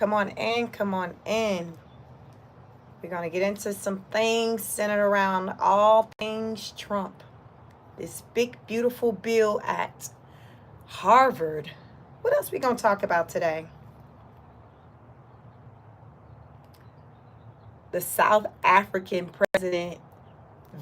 Come on in, come on in. We're going to get into some things centered around all things Trump. This big, beautiful bill at Harvard. What else we going to talk about today? The South African president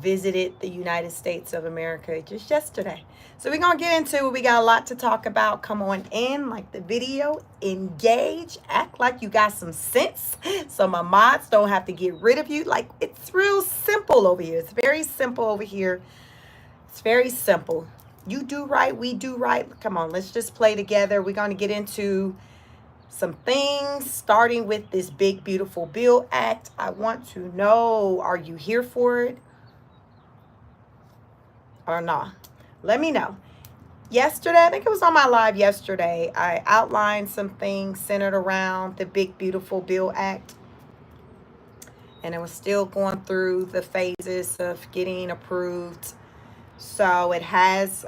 visited the United States of America just yesterday. So we're going to get into it. We got a lot to talk about. Come on in, like the video, engage, act like you got some sense so my mods don't have to get rid of you. Like, it's real simple over here. It's very simple over here. It's very simple. You do right, we do right. Come on, let's just play together. We're going to get into some things, starting with this big, beautiful bill act. I want to know, are you here for it or not? Let me know. Yesterday, I think it was on my live yesterday, I outlined some things centered around the big, beautiful bill act. And it was still going through the phases of getting approved. So it has,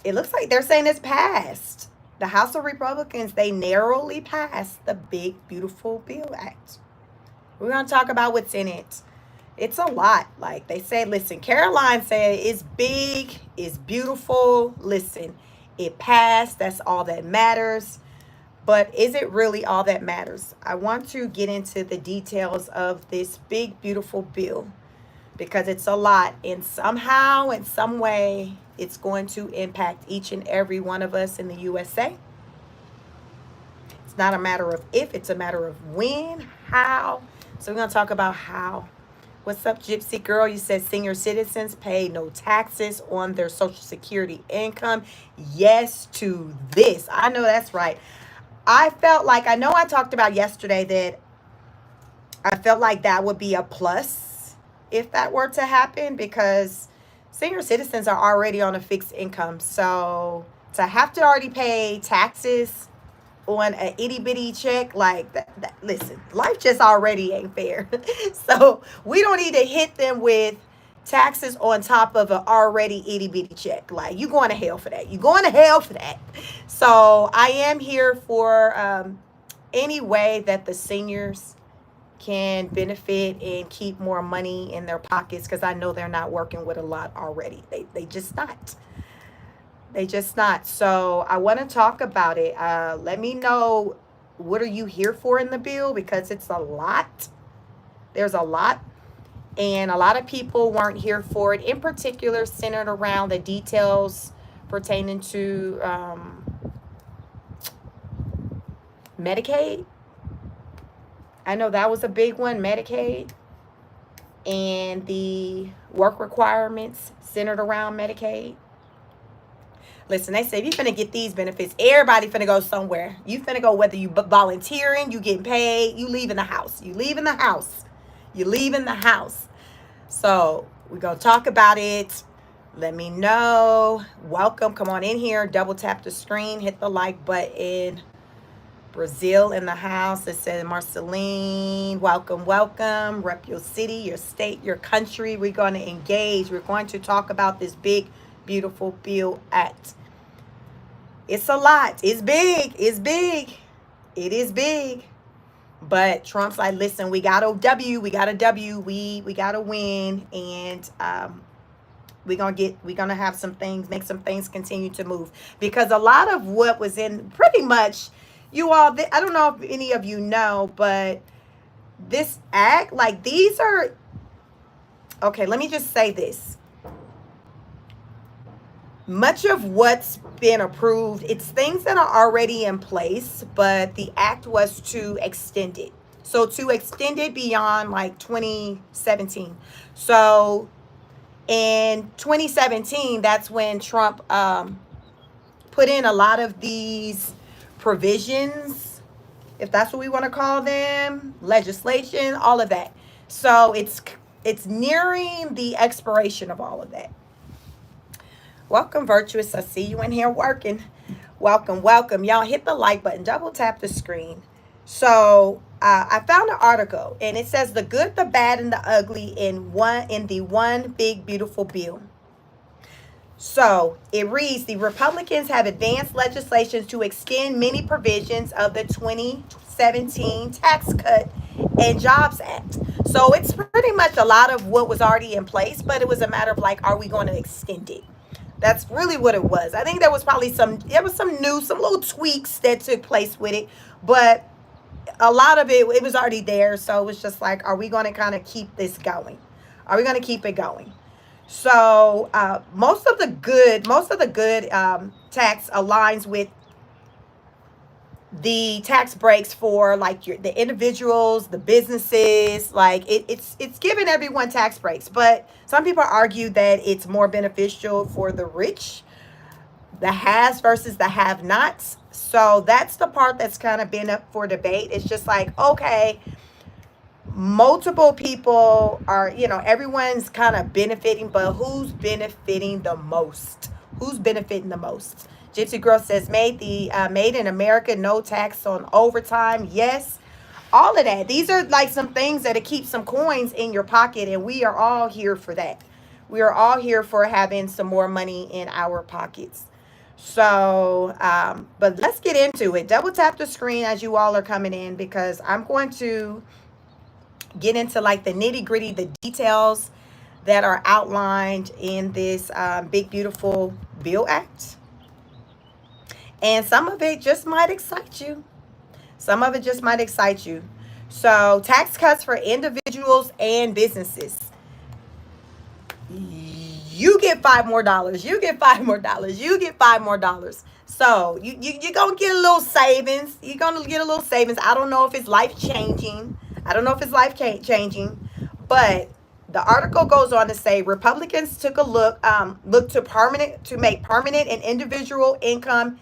it looks like they're saying it's passed. The House of Republicans, they narrowly passed the big, beautiful bill act. We're going to talk about what's in it. It's a lot. Like they said, listen, Caroline said it's big, it's beautiful. Listen, it passed. That's all that matters. But is it really all that matters? I want to get into the details of this big, beautiful bill because it's a lot. And somehow, in some way, it's going to impact each and every one of us in the USA. It's not a matter of if, it's a matter of when, how. So we're going to talk about how. What's up, Gypsy Girl? You said senior citizens pay no taxes on their Social Security income. Yes to this. I know that's right. I felt like, I know I talked about yesterday that I felt like that would be a plus if that were to happen because senior citizens are already on a fixed income. So to have to already pay taxes on an itty bitty check like that, listen, life just already ain't fair. So we don't need to hit them with taxes on top of an already itty bitty check. Like, you going to hell for that. You going to hell for that. So I am here for any way that the seniors can benefit and keep more money in their pockets, because I know they're not working with a lot already. They just not. They just not. So I want to talk about it. Let me know, what are you here for in the bill? Because it's a lot. There's a lot. And a lot of people weren't here for it. In particular, centered around the details pertaining to Medicaid. I know that was a big one, Medicaid. And the work requirements centered around Medicaid. Listen, they say if you finna get these benefits, everybody finna go somewhere. You finna go, whether you volunteering, you getting paid, you leaving the house. You leaving the house. You leaving the house. So we're going to talk about it. Let me know. Welcome. Come on in here. Double tap the screen. Hit the like button. Brazil in the house. It says Marceline. Welcome, welcome. Rep your city, your state, your country. We're going to engage. We're going to talk about this big, beautiful bill act. It's a lot. It's big. It's big. It is big. But Trump's like, listen, we got a W. We got a W. We got to win. And we're gonna have some things, make some things continue to move. Because a lot of what was in, pretty much, you all, I don't know if any of you know, but this act, like, these are, okay, let me just say this. Much of what's been approved, it's things that are already in place, but the act was to extend it. So to extend it beyond like 2017. So in 2017, that's when Trump put in a lot of these provisions, if that's what we want to call them, legislation, all of that. So it's nearing the expiration of all of that. Welcome, Virtuous. I see you in here working. Welcome, welcome. Y'all hit the like button. Double tap the screen. So I found an article, and it says the good, the bad, and the ugly in the one big, beautiful bill. So it reads, the Republicans have advanced legislation to extend many provisions of the 2017 Tax Cut and Jobs Act. So it's pretty much a lot of what was already in place, but it was a matter of like, are we going to extend it? That's really what it was. I think there was probably some news, some little tweaks that took place with it, but a lot of it was already there. So it was just like, are we going to kind of keep this going? Are we going to keep it going? So most of the good tax aligns with the tax breaks for like the individuals, the businesses. Like it's giving everyone tax breaks, but some people argue that it's more beneficial for the rich, the has versus the have nots. So that's the part that's kind of been up for debate. It's just like, okay, multiple people are, everyone's kind of benefiting, but who's benefiting the most? Who's benefiting the most? Gypsy Girl says, made in America, no tax on overtime. Yes, all of that. These are like some things that keep some coins in your pocket, and we are all here for that. We are all here for having some more money in our pockets. So, but let's get into it. Double tap the screen as you all are coming in, because I'm going to get into like the nitty gritty, the details that are outlined in this big, beautiful Bill Act. And some of it just might excite you. Some of it just might excite you. So, tax cuts for individuals and businesses. You get $5 more. You get $5 more. You get $5 more. So you're gonna get a little savings. You're gonna get a little savings. I don't know if it's life changing. I don't know if it's life changing, but the article goes on to say Republicans took a look to make permanent and individual income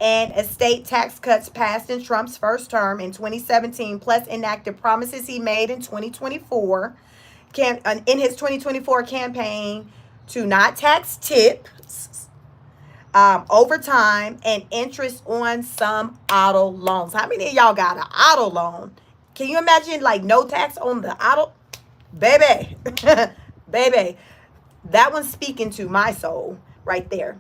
and estate tax cuts passed in Trump's first term in 2017, plus enacted promises he made in 2024 in his 2024 campaign to not tax tips, overtime, and interest on some auto loans. How many of y'all got an auto loan? Can you imagine like no tax on the auto? Baby, baby, that one's speaking to my soul right there.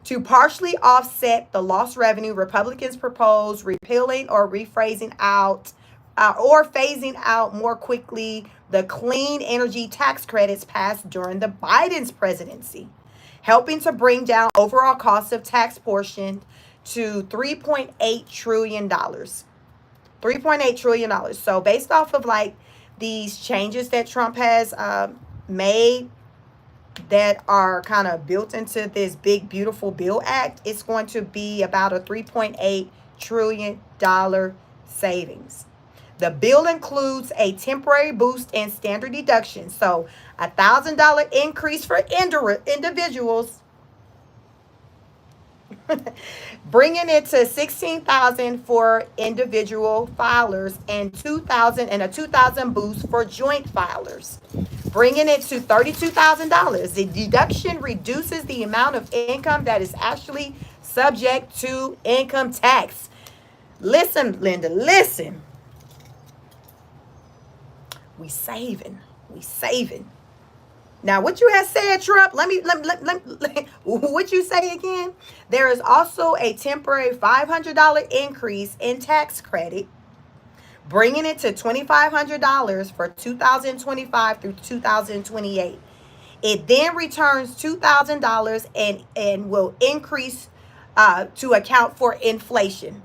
To partially offset the lost revenue, Republicans propose repealing or rephrasing out or phasing out more quickly the clean energy tax credits passed during the Biden's presidency, helping to bring down overall cost of tax portion to $3.8 trillion. $3.8 trillion. So based off of like these changes that Trump has made that are kind of built into this big, beautiful Bill Act, it's going to be about a $3.8 trillion savings. The bill includes a temporary boost in standard deduction. So $1,000 increase for individuals, bringing it to $16,000 for individual filers and $2,000 boost for joint filers, bringing it to $32,000. The deduction reduces the amount of income that is actually subject to income tax. Listen, Linda, listen. We saving. Now, what you had said, Trump, let what you say again? There is also a temporary $500 increase in tax credit, bringing it to $2,500 for 2025 through 2028. It then returns $2,000 and will increase to account for inflation.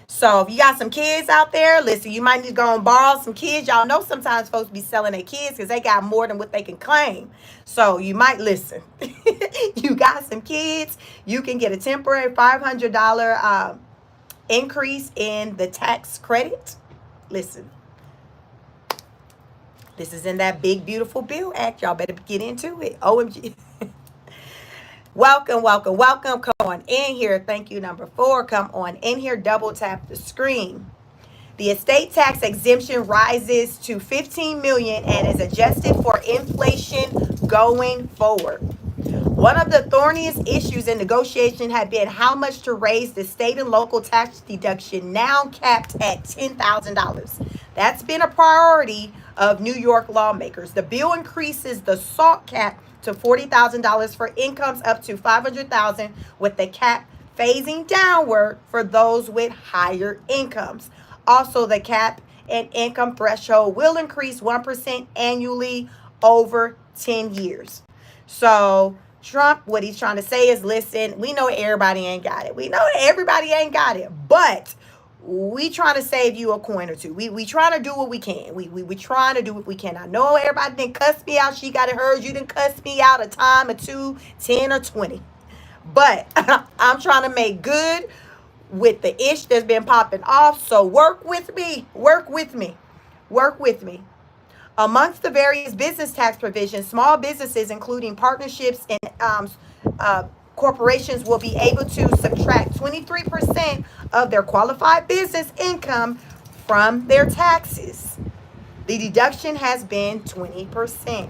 So if you got some kids out there, listen, you might need to go and borrow some kids. Y'all know sometimes folks be selling their kids because they got more than what they can claim. So you might listen. You got some kids, you can get a temporary $500 increase in the tax credit. Listen, this is in that big, beautiful Bill Act. Y'all better get into it. OMG. Welcome. Come on in here. Thank you, number 4. Come on in here. Double tap the screen. The estate tax exemption rises to $15 million and is adjusted for inflation going forward. One of the thorniest issues in negotiation had been how much to raise the state and local tax deduction, now capped at $10,000. That's been a priority of New York lawmakers. The bill increases the SALT cap to $40,000 for incomes up to $500,000, with the cap phasing downward for those with higher incomes. Also, the cap and income threshold will increase 1% annually over 10 years. So Trump, what he's trying to say is, listen, we know everybody ain't got it. We know everybody ain't got it, but we trying to save you a coin or two. We trying to do what we can. We trying to do what we can. I know everybody didn't cuss me out. She got it hers. You didn't cuss me out a time or two, 10 or 20. But I'm trying to make good with the ish that's been popping off. So work with me. Work with me. Work with me. Amongst the various business tax provisions, small businesses, including partnerships and corporations, will be able to subtract 23% of their qualified business income from their taxes. The deduction has been 20%.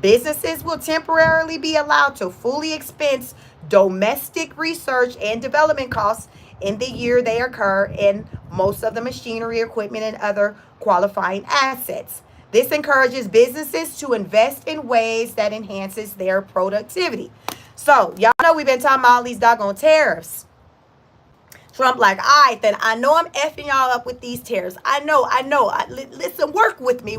Businesses will temporarily be allowed to fully expense domestic research and development costs in the year they occur, and most of the machinery, equipment, and other qualifying assets. This encourages businesses to invest in ways that enhances their productivity. So, y'all know we've been talking about all these doggone tariffs. Trump like, all right, then I know I'm effing y'all up with these tariffs. I know. Listen, work with me.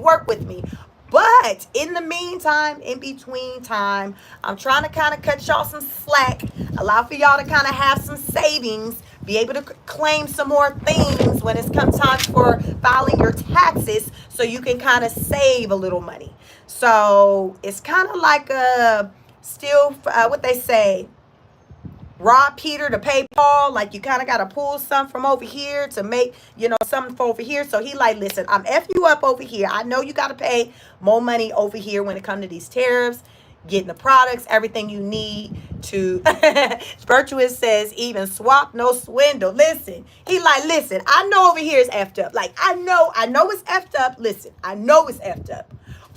But in the meantime, in between time, I'm trying to kind of cut y'all some slack, allow for y'all to kind of have some savings, be able to claim some more things when it's come time for filing your taxes, so you can kind of save a little money. So it's kind of like what they say, rob Peter to pay Paul. Like, you kind of got to pull some from over here to make, something for over here. So he like, listen, I'm F you up over here. I know you got to pay more money over here when it comes to these tariffs, getting the products, everything you need to. Virtuous says, even swap, no swindle. Listen, he like, listen, I know over here is effed up. Like, I know it's effed up. Listen, I know it's effed up.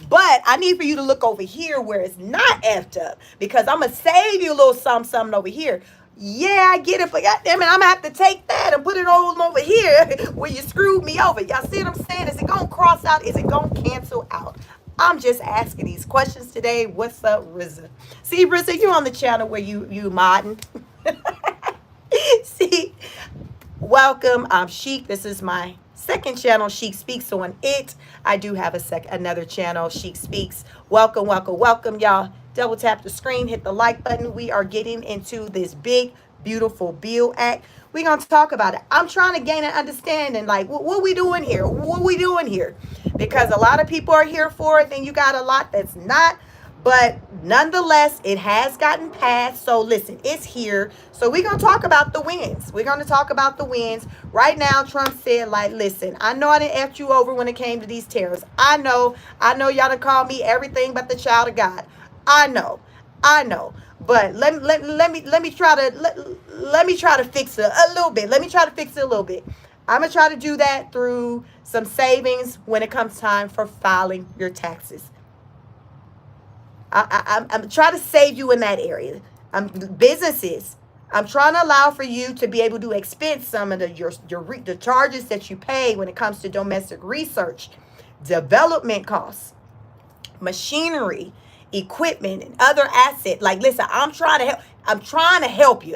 But I need for you to look over here where it's not effed up, because I'm going to save you a little something over here. Yeah, I get it, but goddamn it, I'm going to have to take that and put it all over here where you screwed me over. Y'all see what I'm saying? Is it going to cross out? Is it going to cancel out? I'm just asking these questions today. What's up, RZA? See, RZA, you on the channel where you modding. See, welcome. I'm Chic. This is my second channel, Chic Speaks. So on it, I do have another channel, Chic Speaks. Welcome, y'all. Double tap the screen, hit the like button. We are getting into this big, beautiful bill act. We're going to talk about it. I'm trying to gain an understanding, like, what we doing here? What we doing here? Because a lot of people are here for it, then you got a lot that's not. But nonetheless, it has gotten passed. So listen, it's here. So we're going to talk about the wins. Right now, Trump said, like, listen, I know I didn't F you over when it came to these tariffs. I know y'all done called me everything but the child of God. I know. But let me try to fix it a little bit. I'm going to try to do that through some savings when it comes time for filing your taxes. I'm trying to save you in that area. Businesses, I'm trying to allow for you to be able to expense some of the charges that you pay when it comes to domestic research, development costs, machinery, equipment, and other assets. Like, listen, I'm trying to help you.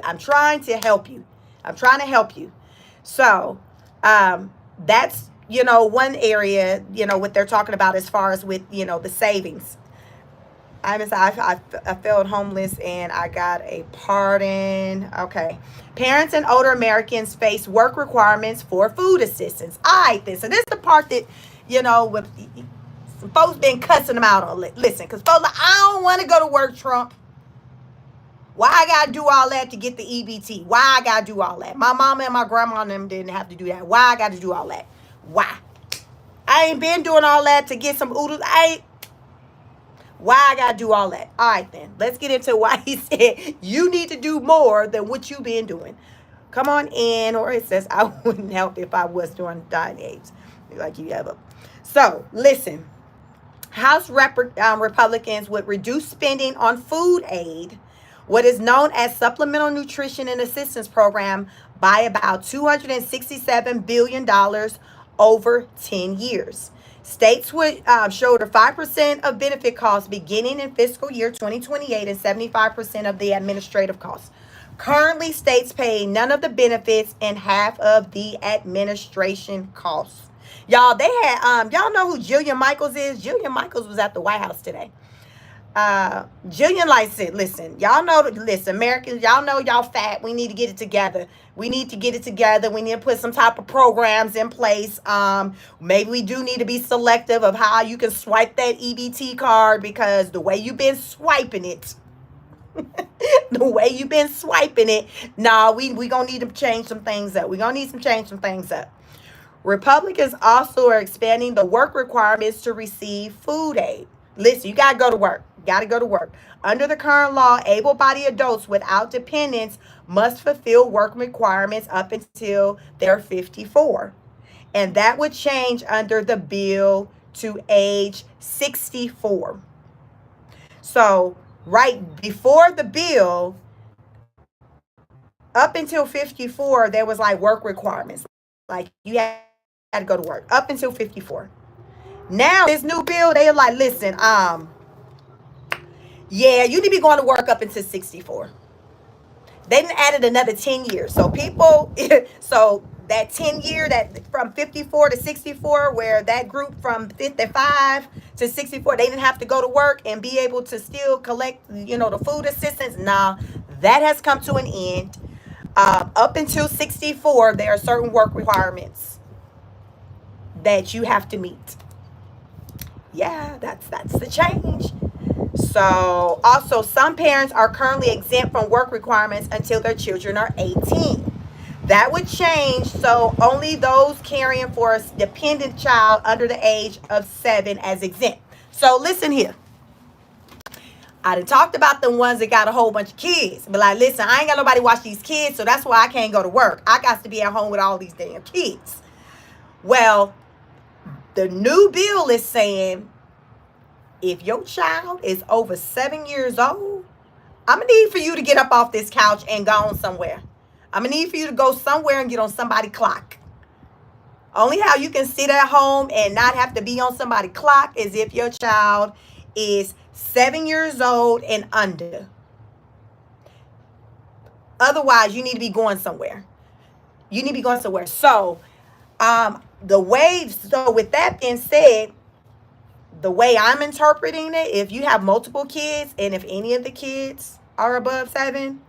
So, that's, one area, what they're talking about as far as with, the savings. I felt homeless and I got a pardon. Okay. Parents and older Americans face work requirements for food assistance. All right, then. So this is the part that, with some folks been cussing them out on. Listen, because folks like, I don't want to go to work, Trump. Why I got to do all that to get the EBT? Why I got to do all that? My mama and my grandma and them didn't have to do that. Why I got to do all that? Why? I ain't been doing all that to get some oodles. Why I gotta do all that? All right, then. Let's get into why he said you need to do more than what you've been doing. Come on in. Or it says, I wouldn't help if I was doing dying AIDS. Like you ever. So, listen. House Republicans would reduce spending on food aid, what is known as Supplemental Nutrition and Assistance Program, by about $267 billion over 10 years. States would shoulder 5% of benefit costs beginning in fiscal year 2028 and 75% of the administrative costs. Currently, states pay none of the benefits and half of the administration costs. Y'all, they had y'all know who Jillian Michaels is? Jillian Michaels was at the White House today. Jillian like said, listen, y'all know, listen, Americans, y'all know y'all fat. We need to get it together. We need to get it together. We need to put some type of programs in place. Maybe we do need to be selective of how you can swipe that EBT card, because the way you've been swiping it, nah, we gonna need to change some things up. We gonna need to change some things up. Republicans also are expanding the work requirements to receive food aid. Listen, you gotta go to work. Under the current law, able-bodied adults without dependents must fulfill work requirements up until they're 54. And that would change under the bill to age 64. So right before the bill, up until 54, there was like work requirements. Like you had to go to work up until 54. Now this new bill, they're like, listen, yeah, you need to be going to work up until 64. They done added another 10 years. So people, so that 10 year, that from 54 to 64, where that group from 55 to 64, they didn't have to go to work and be able to still collect, the food assistance. Now that has come to an end. Up until 64, there are certain work requirements that you have to meet. Yeah, that's the change. So also, some parents are currently exempt from work requirements until their children are 18. That would change, so only those caring for a dependent child under the age of 7 as exempt. So listen here. I done talked about the ones that got a whole bunch of kids. But like, listen, I ain't got nobody watch these kids, so that's why I can't go to work. I got to be at home with all these damn kids. Well, the new bill is saying, if your child is over 7 years old, I'm going to need for you to get up off this couch and go on somewhere. I'm going to need for you to go somewhere and get on somebody's clock. Only how you can sit at home and not have to be on somebody's clock is if your child is 7 years old and under. Otherwise, you need to be going somewhere. So, with that being said, the way I'm interpreting it, if you have multiple kids and if any of the kids are above 7,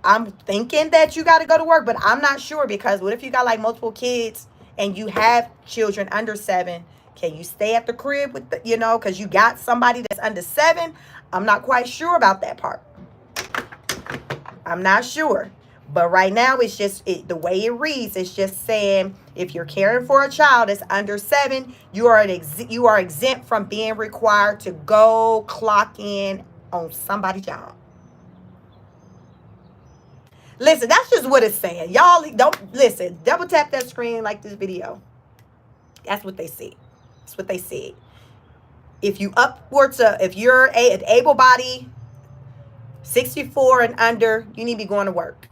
I'm thinking that you got to go to work, but I'm not sure, because what if you got like multiple kids and you have children under 7? Can you stay at the crib with because you got somebody that's under 7? I'm not quite sure about that part. I'm not sure. But right now, it's just the way it reads. It's just saying if you're caring for a child that's under 7, you are exempt from being required to go clock in on somebody's job. Listen, that's just what it's saying. Y'all don't listen. Double tap that screen like this video. That's what they said. That's what they said. If you're an able body, 64 and under, you need to be going to work.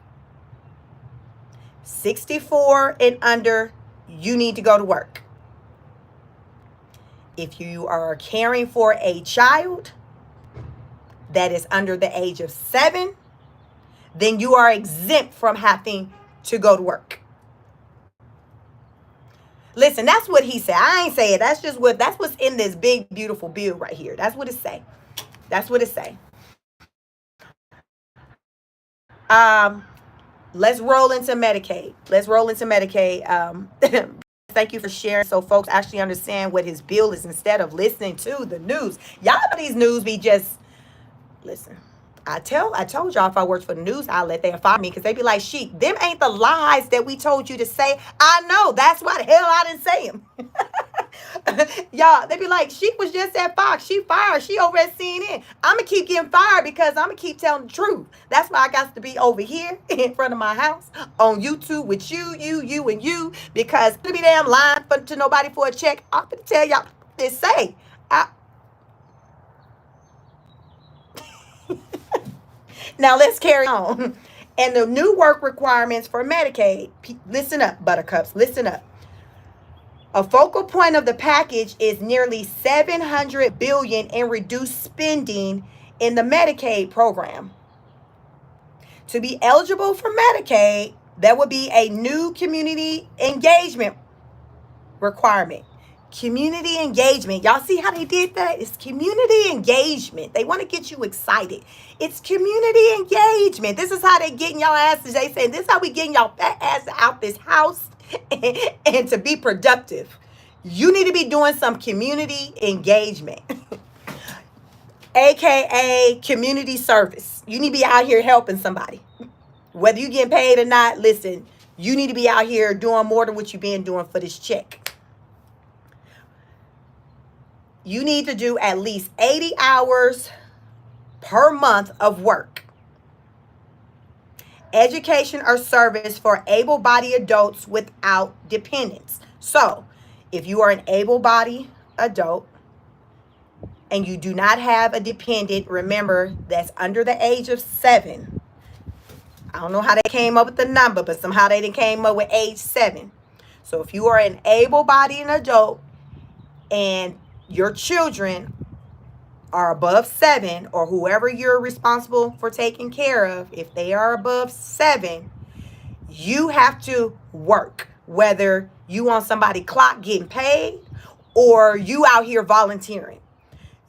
64 and under, you need to go to work. If you are caring for a child that is under the age of 7, then you are exempt from having to go to work. Listen, that's what he said. I ain't say it. That's what's in this big, beautiful bill right here. That's what it say. Let's roll into Medicaid. Thank you for sharing, so folks actually understand what his bill is instead of listening to the news. Y'all know these news be just, listen. I told y'all if I worked for the news outlet, they'd fire me, because they be like, Sheik, them ain't the lies that we told you to say. I know. That's why the hell I didn't say them. Y'all, they be like, Sheik was just at Fox. She fired. She over at CNN. I'm going to keep getting fired because I'm going to keep telling the truth. That's why I got to be over here in front of my house on YouTube with you, and you, because to be damn lying to nobody for a check. I'm going to tell y'all this say. Now let's carry on. And the new work requirements for Medicaid. Listen up, buttercups. Listen up. A focal point of the package is nearly 700 billion in reduced spending in the Medicaid program. To be eligible for Medicaid, there would be a new community engagement requirement. Community engagement. Y'all see how they did that? It's community engagement. They want to get you excited. It's community engagement. This is how they getting y'all asses. They saying this is how we getting y'all fat ass out this house and to be productive. You need to be doing some community engagement. AKA community service. You need to be out here helping somebody. Whether you getting paid or not, listen, you need to be out here doing more than what you've been doing for this check. You need to do at least 80 hours per month of work. Education or service for able-bodied adults without dependents. So, if you are an able-bodied adult and you do not have a dependent, remember that's under the age of 7. I don't know how they came up with the number, but somehow they came up with age 7. So if you are an able-bodied adult and your children are above 7, or whoever you're responsible for taking care of, if they are above 7, you have to work, whether you on somebody clock getting paid or you out here volunteering.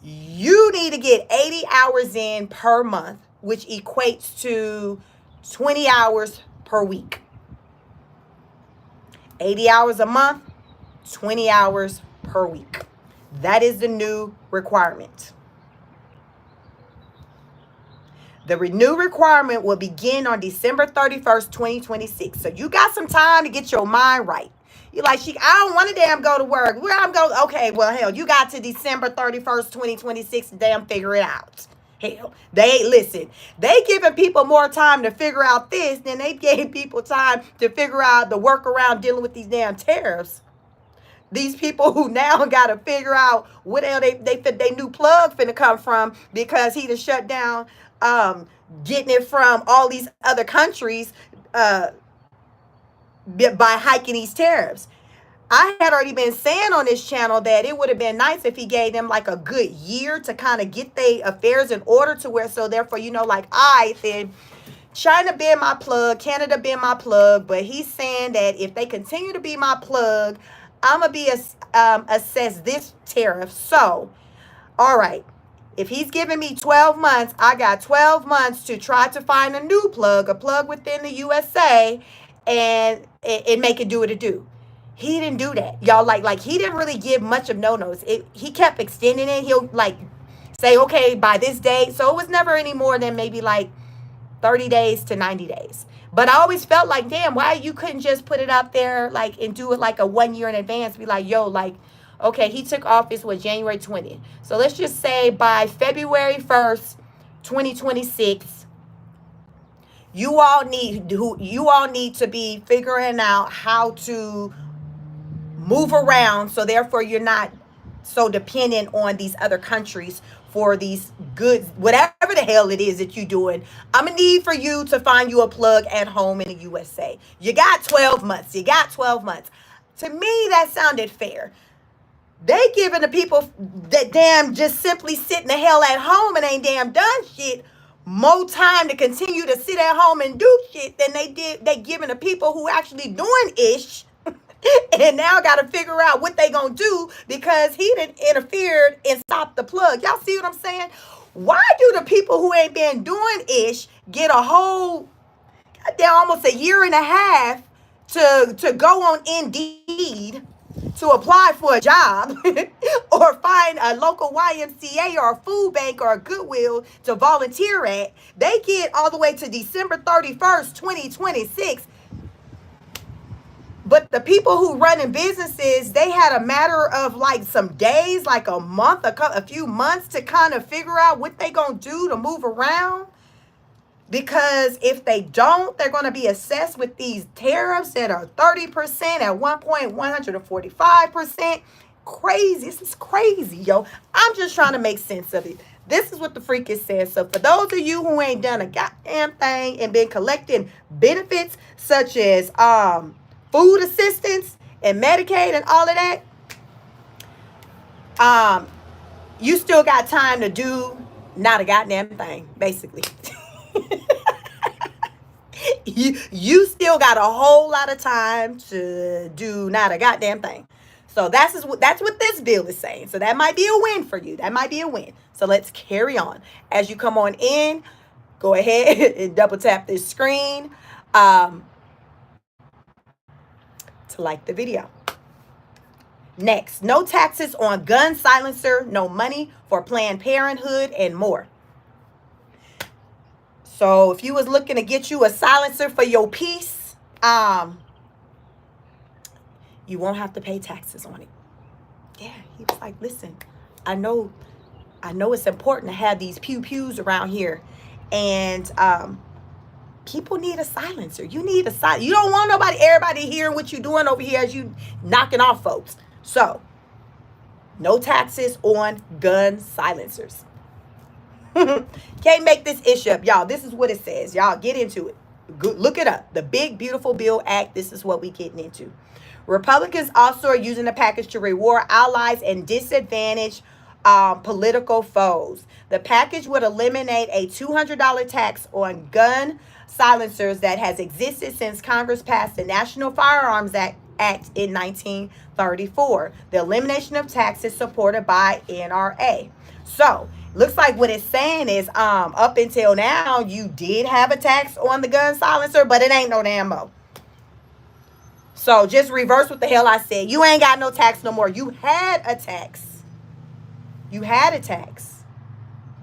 You need to get 80 hours in per month, which equates to 20 hours per week. 80 hours a month, 20 hours per week. That is the new requirement. The new requirement will begin on December 31st, 2026. So you got some time to get your mind right. You're like, I don't want to damn go to work. Where I'm going? Okay, well, hell, you got to December 31st, 2026 to damn figure it out. Hell, they giving people more time to figure out this than they gave people time to figure out the workaround dealing with these damn tariffs. These people who now got to figure out what hell they new plug finna come from because he done shut down getting it from all these other countries by hiking these tariffs. I had already been saying on this channel that it would have been nice if he gave them like a good year to kind of get their affairs in order to where, so therefore, then China been my plug, Canada been my plug, but he's saying that if they continue to be my plug, I'm going to be assessed this tariff. So, all right, if he's giving me 12 months, I got 12 months to try to find a new plug, a plug within the USA, and make it do what it do. He didn't do that, y'all. Like he didn't really give much of no-nos. He kept extending it. He'll say, okay, by this date. So it was never any more than maybe 30 days to 90 days. But I always felt like, damn, why you couldn't just put it out there and do it a 1 year in advance? Be like, yo, okay, he took office January 20th. So let's just say by February 1st, 2026, you all need to be figuring out how to move around, so therefore you're not so dependent on these other countries for these goods, whatever the hell it is that you're doing. I'm gonna need for you to find you a plug at home in the USA. You got 12 months. To me, that sounded fair. They giving the people that damn just simply sitting the hell at home and ain't damn done shit more time to continue to sit at home and do shit than they giving the people who actually doing ish and now got to figure out what they gonna do because he done interfered and stopped the plug. Y'all see what I'm saying? Why do the people who ain't been doing ish get a whole goddamn almost a year and a half to go on Indeed to apply for a job or find a local YMCA or a food bank or a Goodwill to volunteer at? They get all the way to December 31st, 2026. But the people who running businesses, they had a matter of some days, a month, a few months to kind of figure out what they gonna do to move around. Because if they don't, they're gonna be assessed with these tariffs that are 30%, at one point 145%. Crazy. This is crazy, yo. I'm just trying to make sense of it. This is what the freak is saying. So for those of you who ain't done a goddamn thing and been collecting benefits such as food assistance and Medicaid and all of that, you still got time to do not a goddamn thing, basically. you still got a whole lot of time to do not a goddamn thing. So that's what this bill is saying. So that might be a win for you. That might be a win. So let's carry on. As you come on in, go ahead and double tap this screen to like the video. Next, no taxes on gun silencer, no money for Planned Parenthood, and more. So if you was looking to get you a silencer for your piece, you won't have to pay taxes on it. Yeah, he was like, listen, I know it's important to have these pews around here, and people need a silencer. You need a silencer. You don't want everybody hearing what you're doing over here as you knocking off folks. So, no taxes on gun silencers. Can't make this issue up, y'all. This is what it says. Y'all get into it. Look it up. The Big Beautiful Bill Act. This is what we getting into. Republicans also are using the package to reward allies and disadvantage political foes. The package would eliminate a $200 tax on gun silencers that has existed since Congress passed the National Firearms Act in 1934. The elimination of tax is supported by NRA. So, looks like what it's saying is up until now, you did have a tax on the gun silencer, but it ain't no damn mo. So, just reverse what the hell I said. You ain't got no tax no more. You had a tax. You had a tax.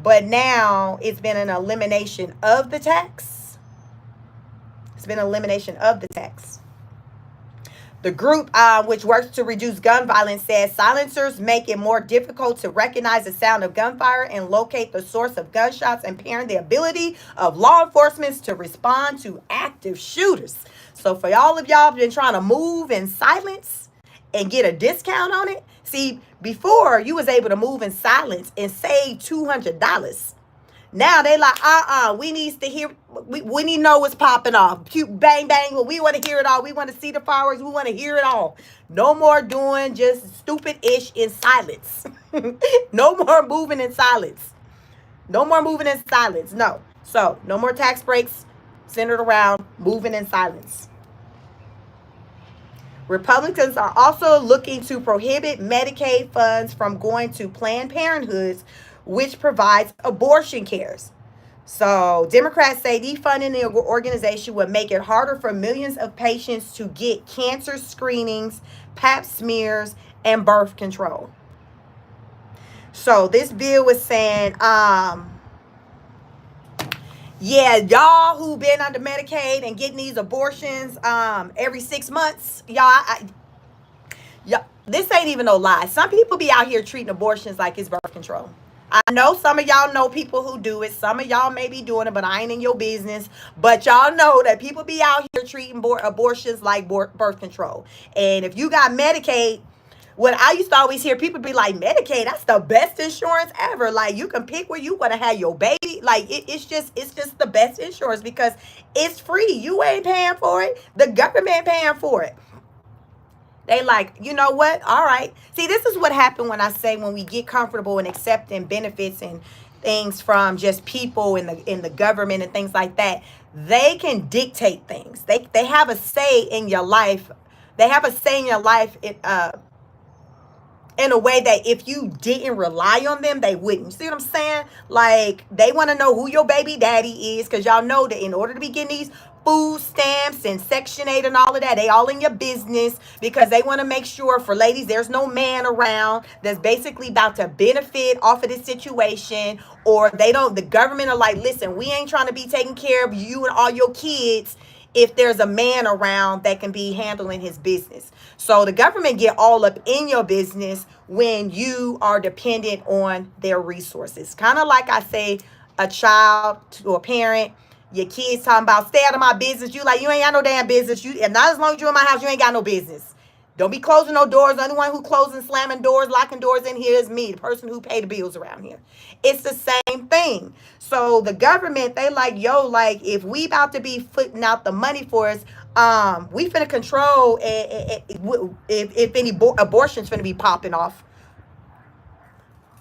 But now, it's been an elimination of the tax. It's been an elimination of the tax. The group, which works to reduce gun violence, says silencers make it more difficult to recognize the sound of gunfire and locate the source of gunshots, impairing the ability of law enforcement to respond to active shooters. So for all of y'all been trying to move in silence and get a discount on it, see, before you was able to move in silence and save $200. Now they like, we need to hear, we need to know what's popping off. Cute, bang, bang. Well, we want to hear it all. We want to see the fireworks. We want to hear it all. No more doing just stupid-ish in silence. No more moving in silence. No more moving in silence. No. So, no more tax breaks centered around moving in silence. Republicans are also looking to prohibit Medicaid funds from going to Planned Parenthoods, which provides abortion cares. So Democrats say defunding the organization would make it harder for millions of patients to get cancer screenings, pap smears, and birth control. So this bill was saying, yeah, y'all who been under Medicaid and getting these abortions every 6 months, y'all, this ain't even no lie. Some people be out here treating abortions like it's birth control. I know some of y'all know people who do it. Some of y'all may be doing it, but I ain't in your business. But y'all know that people be out here treating abortions like birth control. And if you got Medicaid, what I used to always hear people be like, Medicaid, that's the best insurance ever. Like, you can pick where you want to have your baby. Like, it's just the best insurance because it's free. You ain't paying for it. The government paying for it. They like, you know what? All right. See, this is what happened when I say when we get comfortable in accepting benefits and things from just people in the government and things like that. They can dictate things. They have a say in your life. They have a say in your life in a way that if you didn't rely on them, they wouldn't. See what I'm saying? Like, they want to know who your baby daddy is because y'all know that in order to be getting these food stamps and Section 8 and all of that, they all in your business because they want to make sure for ladies there's no man around that's basically about to benefit off of this situation, or the government are like, listen, we ain't trying to be taking care of you and all your kids if there's a man around that can be handling his business. So the government get all up in your business when you are dependent on their resources. Kind of like I say, a child to a parent, your kids talking about stay out of my business. You like, you ain't got no damn business. And not as long as you're in my house, you ain't got no business. Don't be closing no doors. The only one who closing, slamming doors, locking doors in here is me, the person who paid the bills around here. It's the same thing. So the government, they like, yo, like if we about to be footing out the money for us, We finna control if any abortions finna be popping off.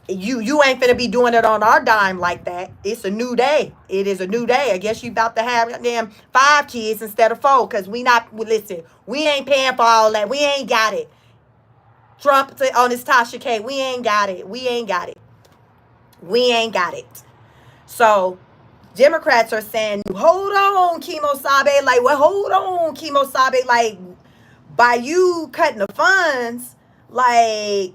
You ain't finna be doing it on our dime like that. It's a new day. It is a new day. I guess you about to have damn 5 kids instead of 4, because listen, we ain't paying for all that. We ain't got it. Trump on his Tasha K, we ain't got it. We ain't got it. We ain't got it. So Democrats are saying, hold on, Kemo Sabe. Like, well, hold on, Kemo Sabe. Like, by you cutting the funds, like,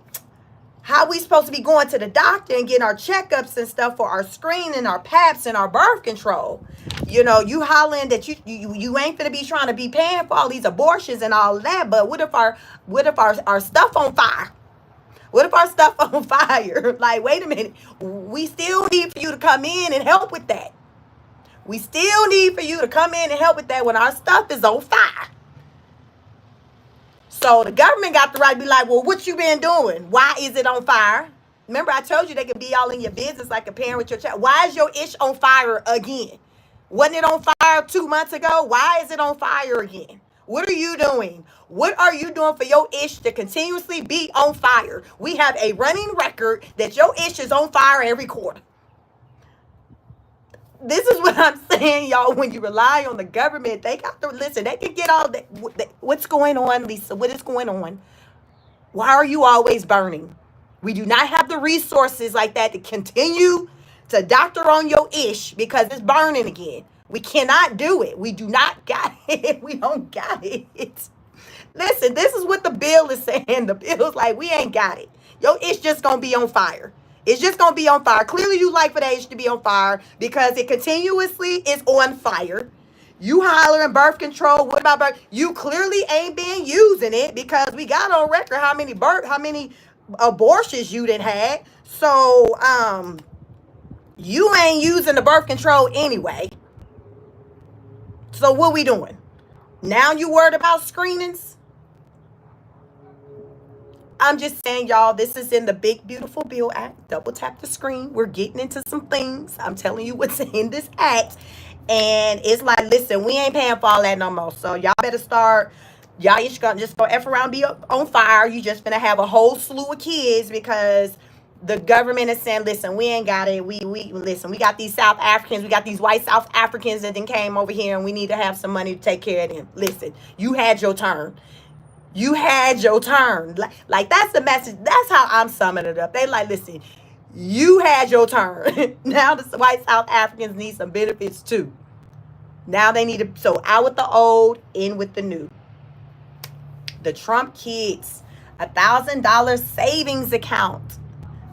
how we supposed to be going to the doctor and getting our checkups and stuff for our screening, our PAPs, and our birth control? You know, you hollering that you ain't gonna be trying to be paying for all these abortions and all that. But what if our stuff on fire? What if our stuff on fire? Like, wait a minute. We still need for you to come in and help with that. We still need for you to come in and help with that when our stuff is on fire. So the government got the right to be like, well, what you been doing? Why is it on fire? Remember, I told you they could be all in your business like a parent with your child. Why is your ish on fire again? Wasn't it on fire 2 months ago? Why is it on fire again? What are you doing? What are you doing for your ish to continuously be on fire? We have a running record that your ish is on fire every quarter. This is what I'm saying, y'all. When you rely on the government, they got to listen. They can get all that. What's going on, Lisa? What is going on? Why are you always burning? We do not have the resources like that to continue to doctor on your ish because it's burning again. We cannot do it. We do not got it. We don't got it. Listen, this is what the bill is saying. The bill's like, we ain't got it. Your ish just gonna be on fire. It's just gonna be on fire. Clearly, you like for the ish to be on fire because it continuously is on fire. You hollering birth control. What about birth? You clearly ain't been using it because we got on record how many abortions you done had. So you ain't using the birth control anyway. So what we doing? Now you worried about screenings? I'm just saying, y'all, this is in the Big Beautiful Bill Act. Double tap the screen. We're getting into some things. I'm telling you what's in this act. And it's like, listen, we ain't paying for all that no more. So y'all better start. Y'all just gonna F around, be on fire. You just gonna have a whole slew of kids because the government is saying, listen, we ain't got it. We listen, we got these South Africans, we got these white South Africans that then came over here and we need to have some money to take care of them. Listen, you had your turn. You had your turn. Like that's the message. That's how I'm summing it up. They like, listen, you had your turn. Now the white South Africans need some benefits too. Now they need to, so out with the old, in with the new. The Trump kids, $1,000 savings account.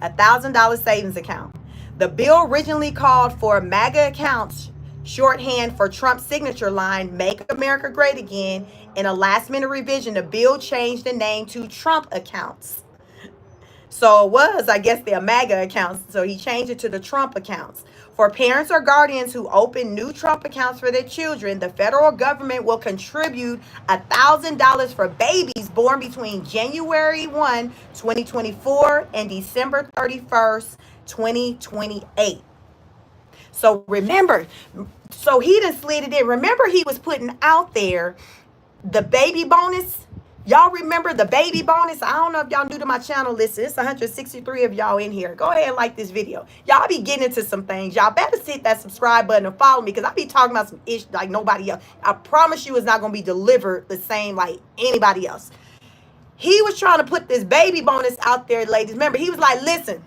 $1,000 savings account. The bill originally called for MAGA accounts, shorthand for Trump's signature line, Make America Great Again. In a last-minute revision, the bill changed the name to Trump accounts. So it was, I guess, the MAGA accounts. So he changed it to the Trump accounts. For parents or guardians who open new Trump accounts for their children, the federal government will contribute $1,000 for babies born between January 1, 2024 and December 31st, 2028. So remember, so he done slid it in. Remember, he was putting out there the baby bonus. Y'all remember the baby bonus? I don't know if y'all new to my channel. Listen, it's 163 of y'all in here. Go ahead and like this video. Y'all be getting into some things. Y'all better hit that subscribe button and follow me because I be talking about some ish like nobody else. I promise you it's not going to be delivered the same like anybody else. He was trying to put this baby bonus out there, ladies. Remember, he was like, listen,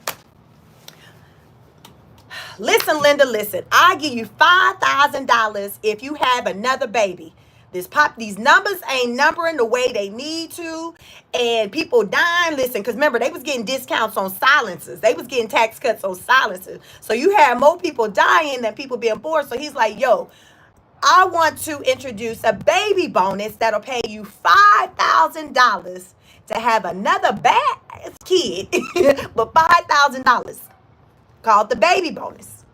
Linda, listen. I give you $5,000 if you have another baby. These numbers ain't numbering the way they need to, and people dying. Listen, because remember, they was getting discounts on silencers. They was getting tax cuts on silencers. So you had more people dying than people being born. So he's like, yo, I want to introduce a baby bonus that'll pay you $5,000 to have another bad kid, but $5,000 called the baby bonus.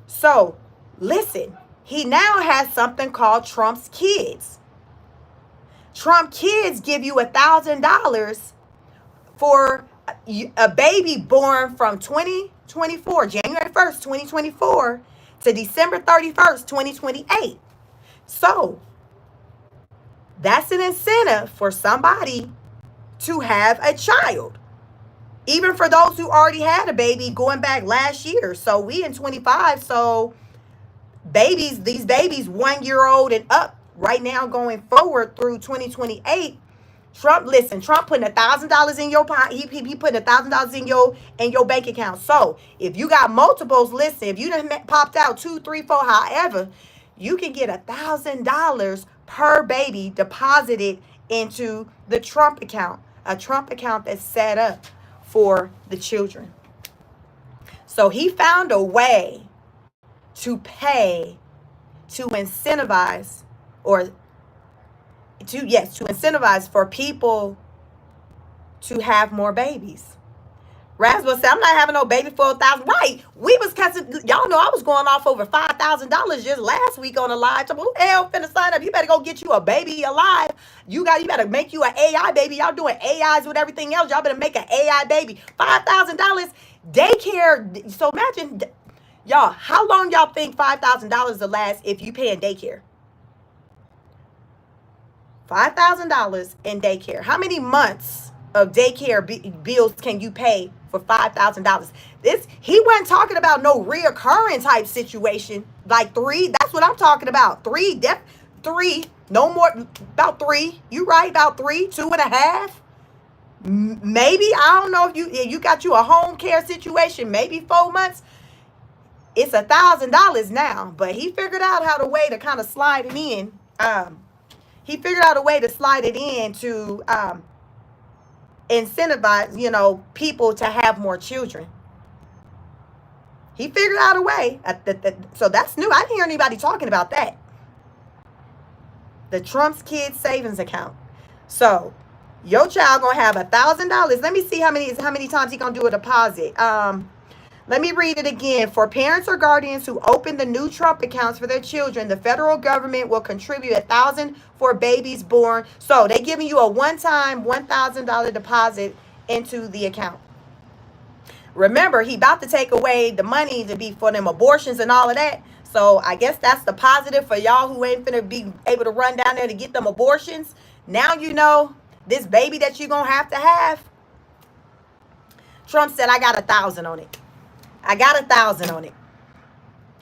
So listen. He now has something called Trump's Kids. Trump Kids give you $1,000 for a baby born from 2024, January 1st, 2024 to December 31st, 2028. So That's an incentive for somebody to have a child. Even for those who already had a baby going back last year. So we in 25. So these babies 1 year old and up right now going forward through 2028. Trump putting $1,000 in your pocket. He putting $1,000 in your bank account. So if you got multiples, listen, if you done popped out 2, 3, 4, however, you can get $1,000 per baby deposited into the Trump account, a Trump account that's set up for the children. So he found a way to pay, to incentivize, to incentivize for people to have more babies. Rasmus said, I'm not having no baby for $1,000. Right. We was cussing. Y'all know I was going off over $5,000 just last week on a live. So who the hell finna sign up? You better go get you a baby alive. You better make you an AI baby. Y'all doing AIs with everything else. Y'all better make an AI baby. $5,000 daycare. So imagine, y'all, how long y'all think $5,000 will last if you pay in daycare? $5,000 in daycare. How many months of daycare bills can you pay for $5,000? He wasn't talking about no reoccurring type situation like 3. That's what I'm talking about. 3, no more, about 3. You right, about 3, 2.5. Maybe, I don't know if you got you a home care situation, maybe 4 months. It's $1,000 now, but he figured out how to way to kind of slide it in. He figured out a way to slide it in to incentivize, people to have more children. He figured out a way. So that's new. I didn't hear anybody talking about that. The Trump's Kids Savings Account. So your child gonna have $1,000. Let me see how many times he gonna do a deposit. Let me read it again. For parents or guardians who open the new Trump accounts for their children, the federal government will contribute $1,000 for babies born. So they giving you a one-time $1,000 deposit into the account. Remember, he about to take away the money to be for them abortions and all of that. So I guess that's the positive for y'all who ain't finna be able to run down there to get them abortions. Now you know this baby that you're gonna have. Trump said, I got $1,000 on it. I got $1,000 on it.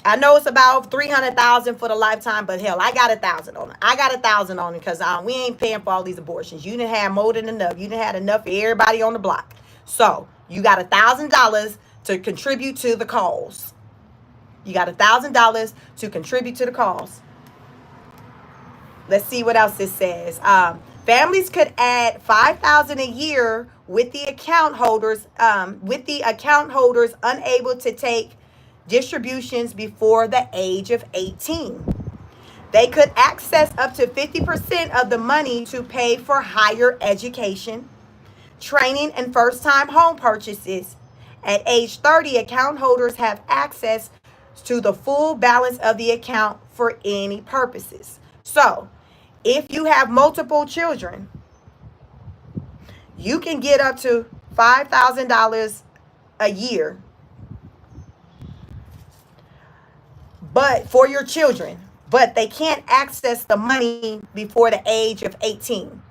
I know it's about $300,000 for the lifetime, but hell, I got $1,000 on it. I got $1,000 on it because we ain't paying for all these abortions. You didn't have more than enough. You didn't have enough for everybody on the block. So you got $1,000 to contribute to the cause. You got $1,000 to contribute to the cause. Let's see what else it says. Families could add $5,000 a year with the account holders unable to take distributions before the age of 18. They could access up to 50% of the money to pay for higher education, training, and first-time home purchases. At age 30, account holders have access to the full balance of the account for any purposes. So, if you have multiple children, you can get up to $5,000 a year, but for your children, but they can't access the money before the age of 18.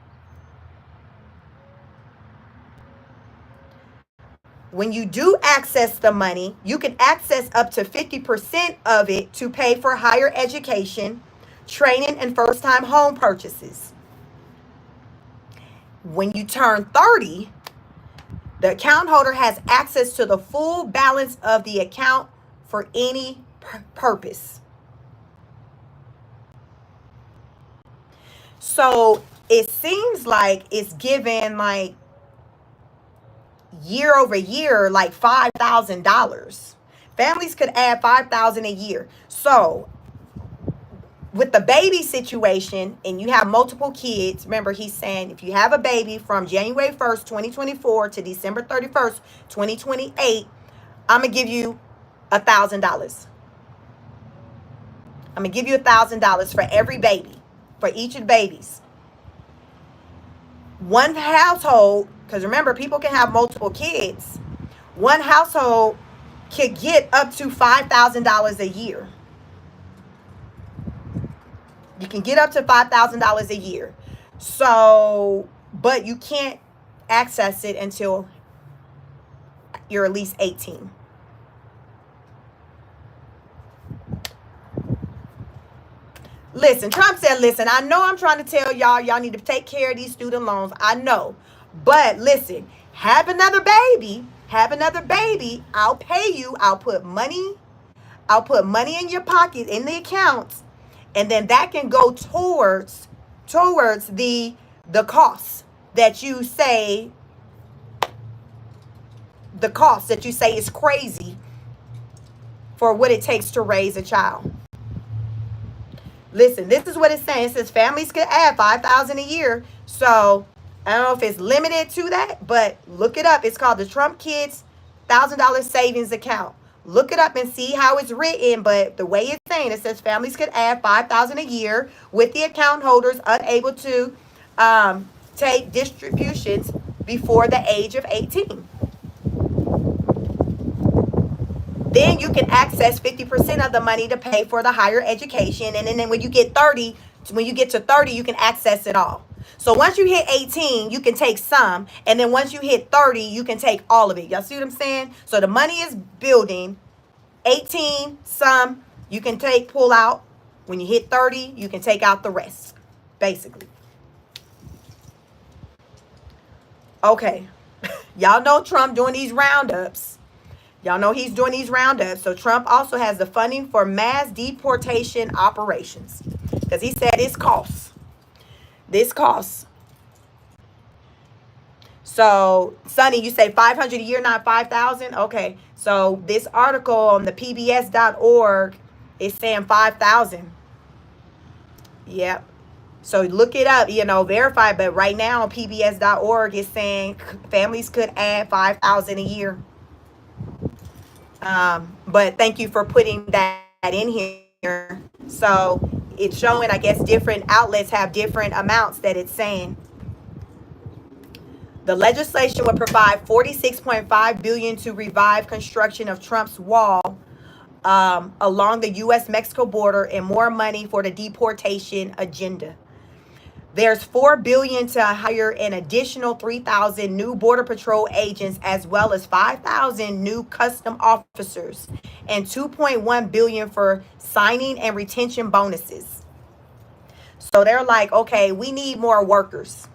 When you do access the money, you can access up to 50% of it to pay for higher education, training, and first-time home purchases. When you turn 30, the account holder has access to the full balance of the account for any purpose. So it seems like it's given like year over year, like $5,000. Families could add $5,000 a year. So with the baby situation and you have multiple kids, remember he's saying if you have a baby from January 1st, 2024 to December 31st, 2028, I'm going to give you $1,000. I'm going to give you $1,000 for every baby, for each of the babies. One household, because remember, people can have multiple kids. One household could get up to $5,000 a year. You can get up to $5,000 a year. So, but you can't access it until you're at least 18. Listen, Trump said, listen, I know I'm trying to tell y'all need to take care of these student loans. I know. But listen, have another baby. Have another baby. I'll pay you. I'll put money in your pocket, in the accounts, and then that can go towards the costs that you say is crazy for what it takes to raise a child. Listen, this is what it's saying. It says families could add $5,000 a year. So I don't know if it's limited to that, but look it up. It's called the Trump Kids $1,000 savings account. Look it up and see how it's written. But the way it's saying, it says families could add $5,000 a year with the account holders unable to take distributions before the age of 18. Then you can access 50% of the money to pay for the higher education. And then when you get to 30, you can access it all. So once you hit 18, you can take some. And then once you hit 30, you can take all of it. Y'all see what I'm saying? So the money is building. 18, some, you can pull out. When you hit 30, you can take out the rest, basically. Okay. Y'all know Trump doing these roundups. Y'all know he's doing these roundups. So Trump also has the funding for mass deportation operations. Because he said this costs. So, Sonny, you say 500 a year, not 5,000? Okay. So this article on the Pbs.org is saying 5,000. Yep. So look it up, verify. But right now on Pbs.org is saying families could add 5,000 a year. But thank you for putting that in here. So it's showing, I guess, different outlets have different amounts that it's saying. The legislation would provide $46.5 billion to revive construction of Trump's wall along the U.S.-Mexico border and more money for the deportation agenda. There's $4 billion to hire an additional 3,000 new Border Patrol agents, as well as 5,000 new custom officers, and $2.1 billion for signing and retention bonuses. So they're like, okay, we need more workers.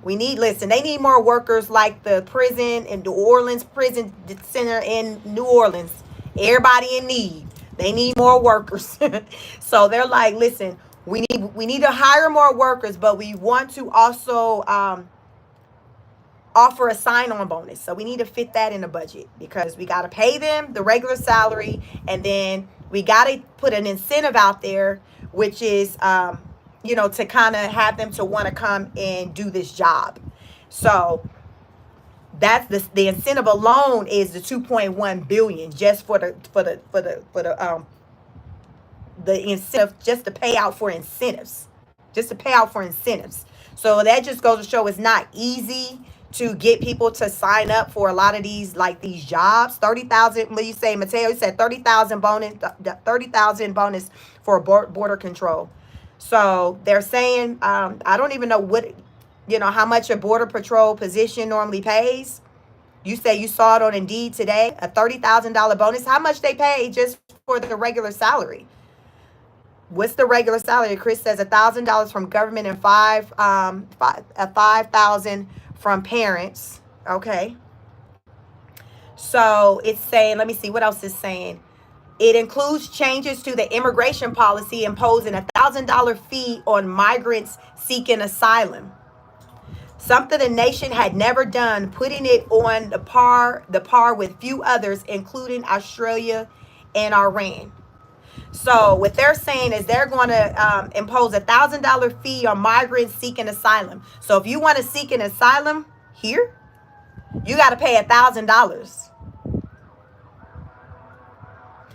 They need more workers like the prison in New Orleans, prison center in New Orleans. Everybody in need. They need more workers. So they're like, listen, we need to hire more workers, but we want to also offer a sign-on bonus. So we need to fit that in the budget because we got to pay them the regular salary, and then we got to put an incentive out there, which is to kind of have them to want to come and do this job. So that's the incentive alone is the 2.1 billion just for the incentive, just to pay out for incentives. So that just goes to show it's not easy to get people to sign up for a lot of these jobs. 30,000. What you say, Mateo? You said 30,000 bonus. 30,000 bonus for border control. So they're saying, I don't even know how much a border patrol position normally pays. You say you saw it on Indeed today, a $30,000 bonus. How much they pay just for the regular salary? What's the regular salary? Chris says $1,000 from government and $5,000 from parents. Okay. So it's saying, let me see what else it's saying. It includes changes to the immigration policy imposing a $1,000 fee on migrants seeking asylum. Something the nation had never done, putting it on the par with few others, including Australia and Iran. So what they're saying is they're going to impose a $1,000 fee on migrants seeking asylum. So if you want to seek an asylum here, you got to pay $1,000.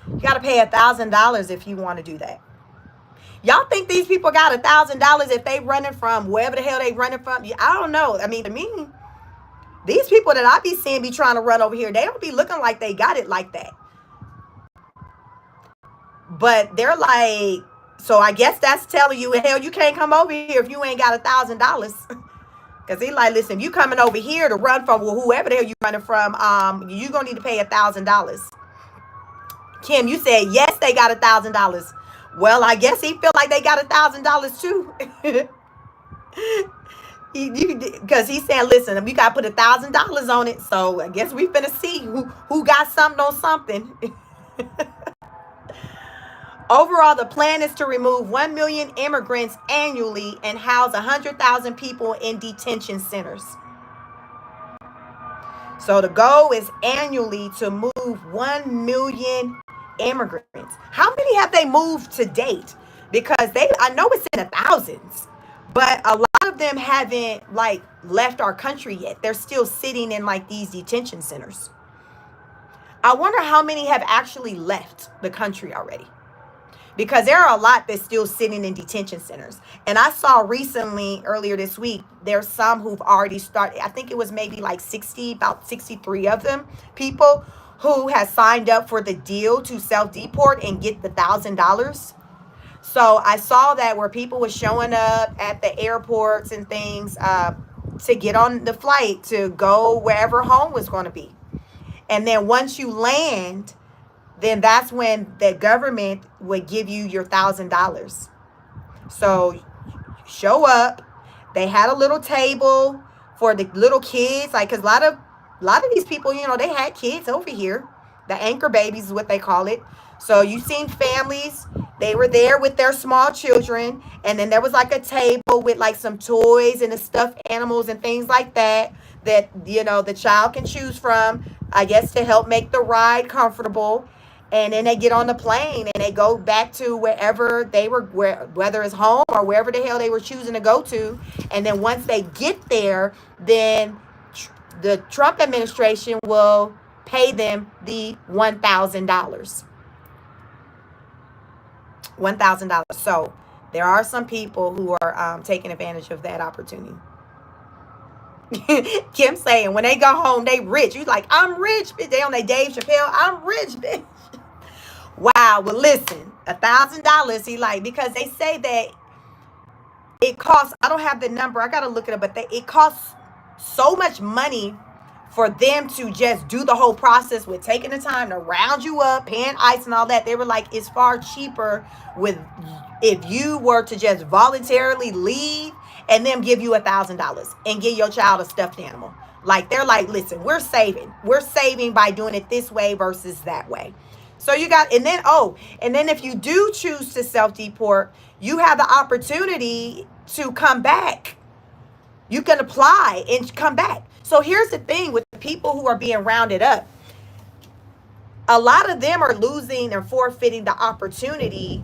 You got to pay $1,000 if you want to do that. Y'all think these people got $1,000 if they running from wherever the hell they running from? I don't know. I mean, to me, these people that I be seeing be trying to run over here, they don't be looking like they got it like that. But they're like, So I guess that's telling you, hell, you can't come over here if you ain't got $1,000. Because he like, listen, if you coming over here to run from whoever the hell you running from, you gonna need to pay $1,000. Kim, you said yes, they got $1,000. Well, I guess he feel like they got $1,000 too. Because he's saying, listen, we got to put $1,000 on it. So I guess we finna see who got something on something. Overall, the plan is to remove 1 million immigrants annually and house 100,000 people in detention centers. So the goal is annually to move 1 million immigrants. How many have they moved to date? Because I know it's in the thousands, but a lot of them haven't like left our country yet. They're still sitting in like these detention centers. I wonder how many have actually left the country already. Because there are a lot that's still sitting in detention centers. And I saw recently, earlier this week, there's some who've already started. I think it was maybe like 60, about 63 of them, people who has signed up for the deal to self-deport and get the $1,000. So I saw that where people were showing up at the airports and things to get on the flight to go wherever home was going to be. And then once you land, then that's when the government would give you your $1,000. So show up. They had a little table for the little kids, like, because a lot of these people, you know, they had kids over here. The anchor babies is what they call it. So you seen families, they were there with their small children, and then there was like a table with like some toys and the stuffed animals and things like that you know the child can choose from, I guess, to help make the ride comfortable. And then they get on the plane and they go back to wherever they were, whether it's home or wherever the hell they were choosing to go to. And then once they get there, then the Trump administration will pay them the $1,000. $1,000. So there are some people who are taking advantage of that opportunity. Kim saying when they go home, they rich. You like, I'm rich, bitch. They on their Dave Chappelle, I'm rich, bitch. Wow. Well, listen, $1,000. He like, because they say that it costs, I don't have the number, I got to look it up, but it costs so much money for them to just do the whole process with taking the time to round you up, paying ICE and all that. They were like, it's far cheaper if you were to just voluntarily leave and them give you $1,000 and give your child a stuffed animal. Like, they're like, listen, we're saving by doing it this way versus that way. So you got, and then if you do choose to self-deport, you have the opportunity to come back. You can apply and come back. So here's the thing with the people who are being rounded up. A lot of them are losing and forfeiting the opportunity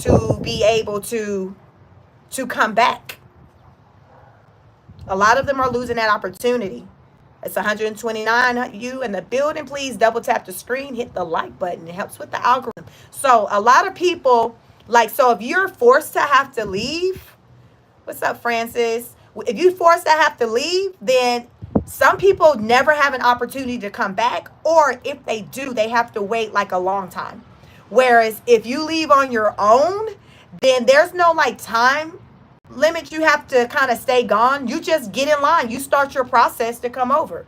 to be able to come back. A lot of them are losing that opportunity. It's 129 you in the building. Please double tap the screen, hit the like button. It helps with the algorithm. So a lot of people, like, so if you're forced to have to leave, what's up, Francis? If you're forced to have to leave, then some people never have an opportunity to come back, or if they do, they have to wait like a long time. Whereas if you leave on your own, then there's no like time limit. You have to kind of stay gone. You just get in line. You start your process to come over.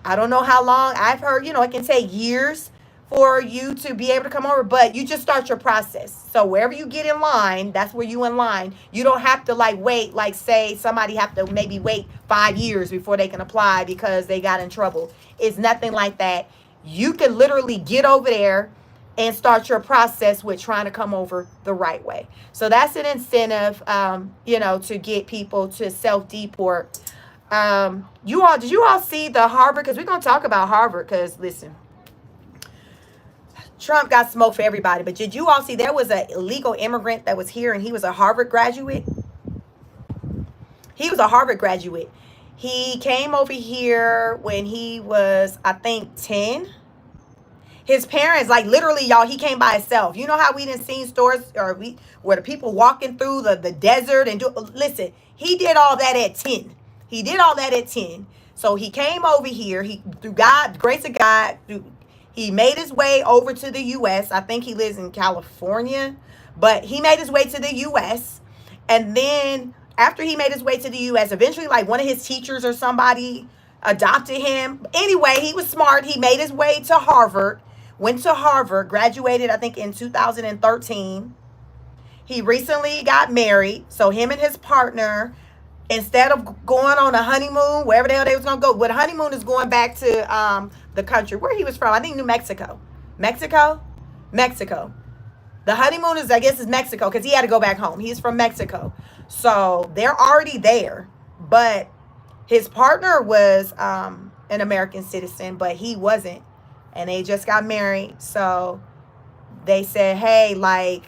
I don't know how long. I've heard, it can take years for you to be able to come over, but you just start your process. So wherever you get in line, that's where you in line. You don't have to like wait, like say somebody have to maybe wait 5 years before they can apply because they got in trouble. It's nothing like that. You can literally get over there and start your process with trying to come over the right way. So that's an incentive, to get people to self-deport. Did you all see the Harvard? Because we're going to talk about Harvard because, listen, Trump got smoke for everybody. But did you all see there was an illegal immigrant that was here and he was a Harvard graduate? He was a Harvard graduate. He came over here when he was, I think, 10. His parents, like literally, y'all, he came by himself. You know how we didn't see stores where the people walking through the desert and listen, he did all that at 10. He did all that at 10. So he came over here. Through God, grace of God, he made his way over to the U.S. I think he lives in California, But he made his way to the U.S. And then after he made his way to the U.S., eventually like one of his teachers or somebody adopted him. Anyway, he was smart. He made his way to Harvard, went to Harvard, graduated, I think, in 2013. He recently got married. So him and his partner, instead of going on a honeymoon, wherever the hell they was going to go, what honeymoon is going back to the country where he was from. I think New Mexico. Mexico. The honeymoon is, I guess, is Mexico because he had to go back home. He's from Mexico. So they're already there. But his partner was an American citizen, but he wasn't. And they just got married. So they said, hey, like,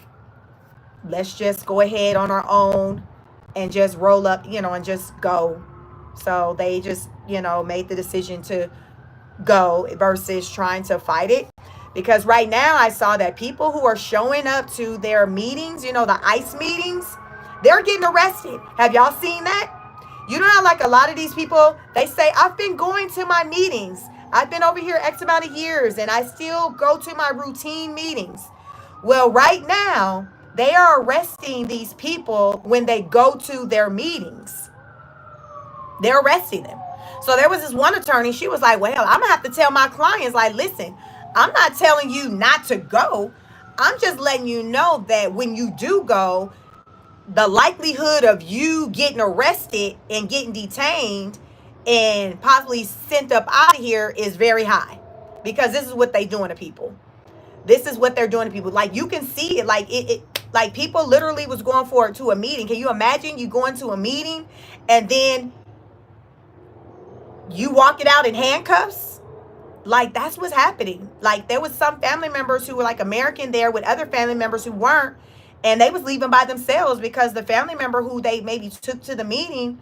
let's just go ahead on our own and just roll up, and just go. So they just, made the decision to go versus trying to fight it. Because right now I saw that people who are showing up to their meetings, the ICE meetings, they're getting arrested. Have y'all seen that? You know how like a lot of these people, they say, I've been going to my meetings. I've been over here X amount of years and I still go to my routine meetings. Well, right now, they are arresting these people when they go to their meetings. They're arresting them. So there was this one attorney, she was like, well, I'm going to have to tell my clients, like, listen, I'm not telling you not to go. I'm just letting you know that when you do go, the likelihood of you getting arrested and getting detained and possibly sent up out of here is very high. Because this is what they doing to people. This is what they're doing to people. Like, you can see it. Like people literally was going to a meeting. Can you imagine you going to a meeting and then you walk it out in handcuffs? Like, that's what's happening. Like, there was some family members who were like American there with other family members who weren't, and they was leaving by themselves because the family member who they maybe took to the meeting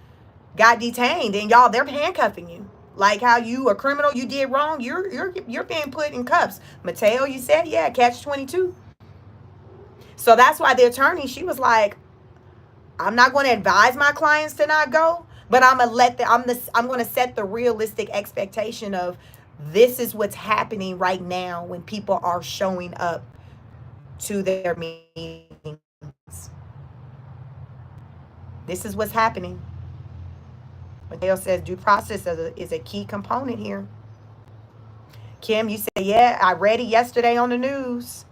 got detained, and y'all, they're handcuffing you. Like how you a criminal, you did wrong, you're being put in cuffs. Mateo, you said, yeah, catch 22. So that's why the attorney, she was like, I'm not going to advise my clients to not go, but I'm going to set the realistic expectation of this is what's happening right now when people are showing up to their meetings. This is what's happening. Mateo says due process is a key component here. Kim, you said, yeah, I read it yesterday on the news.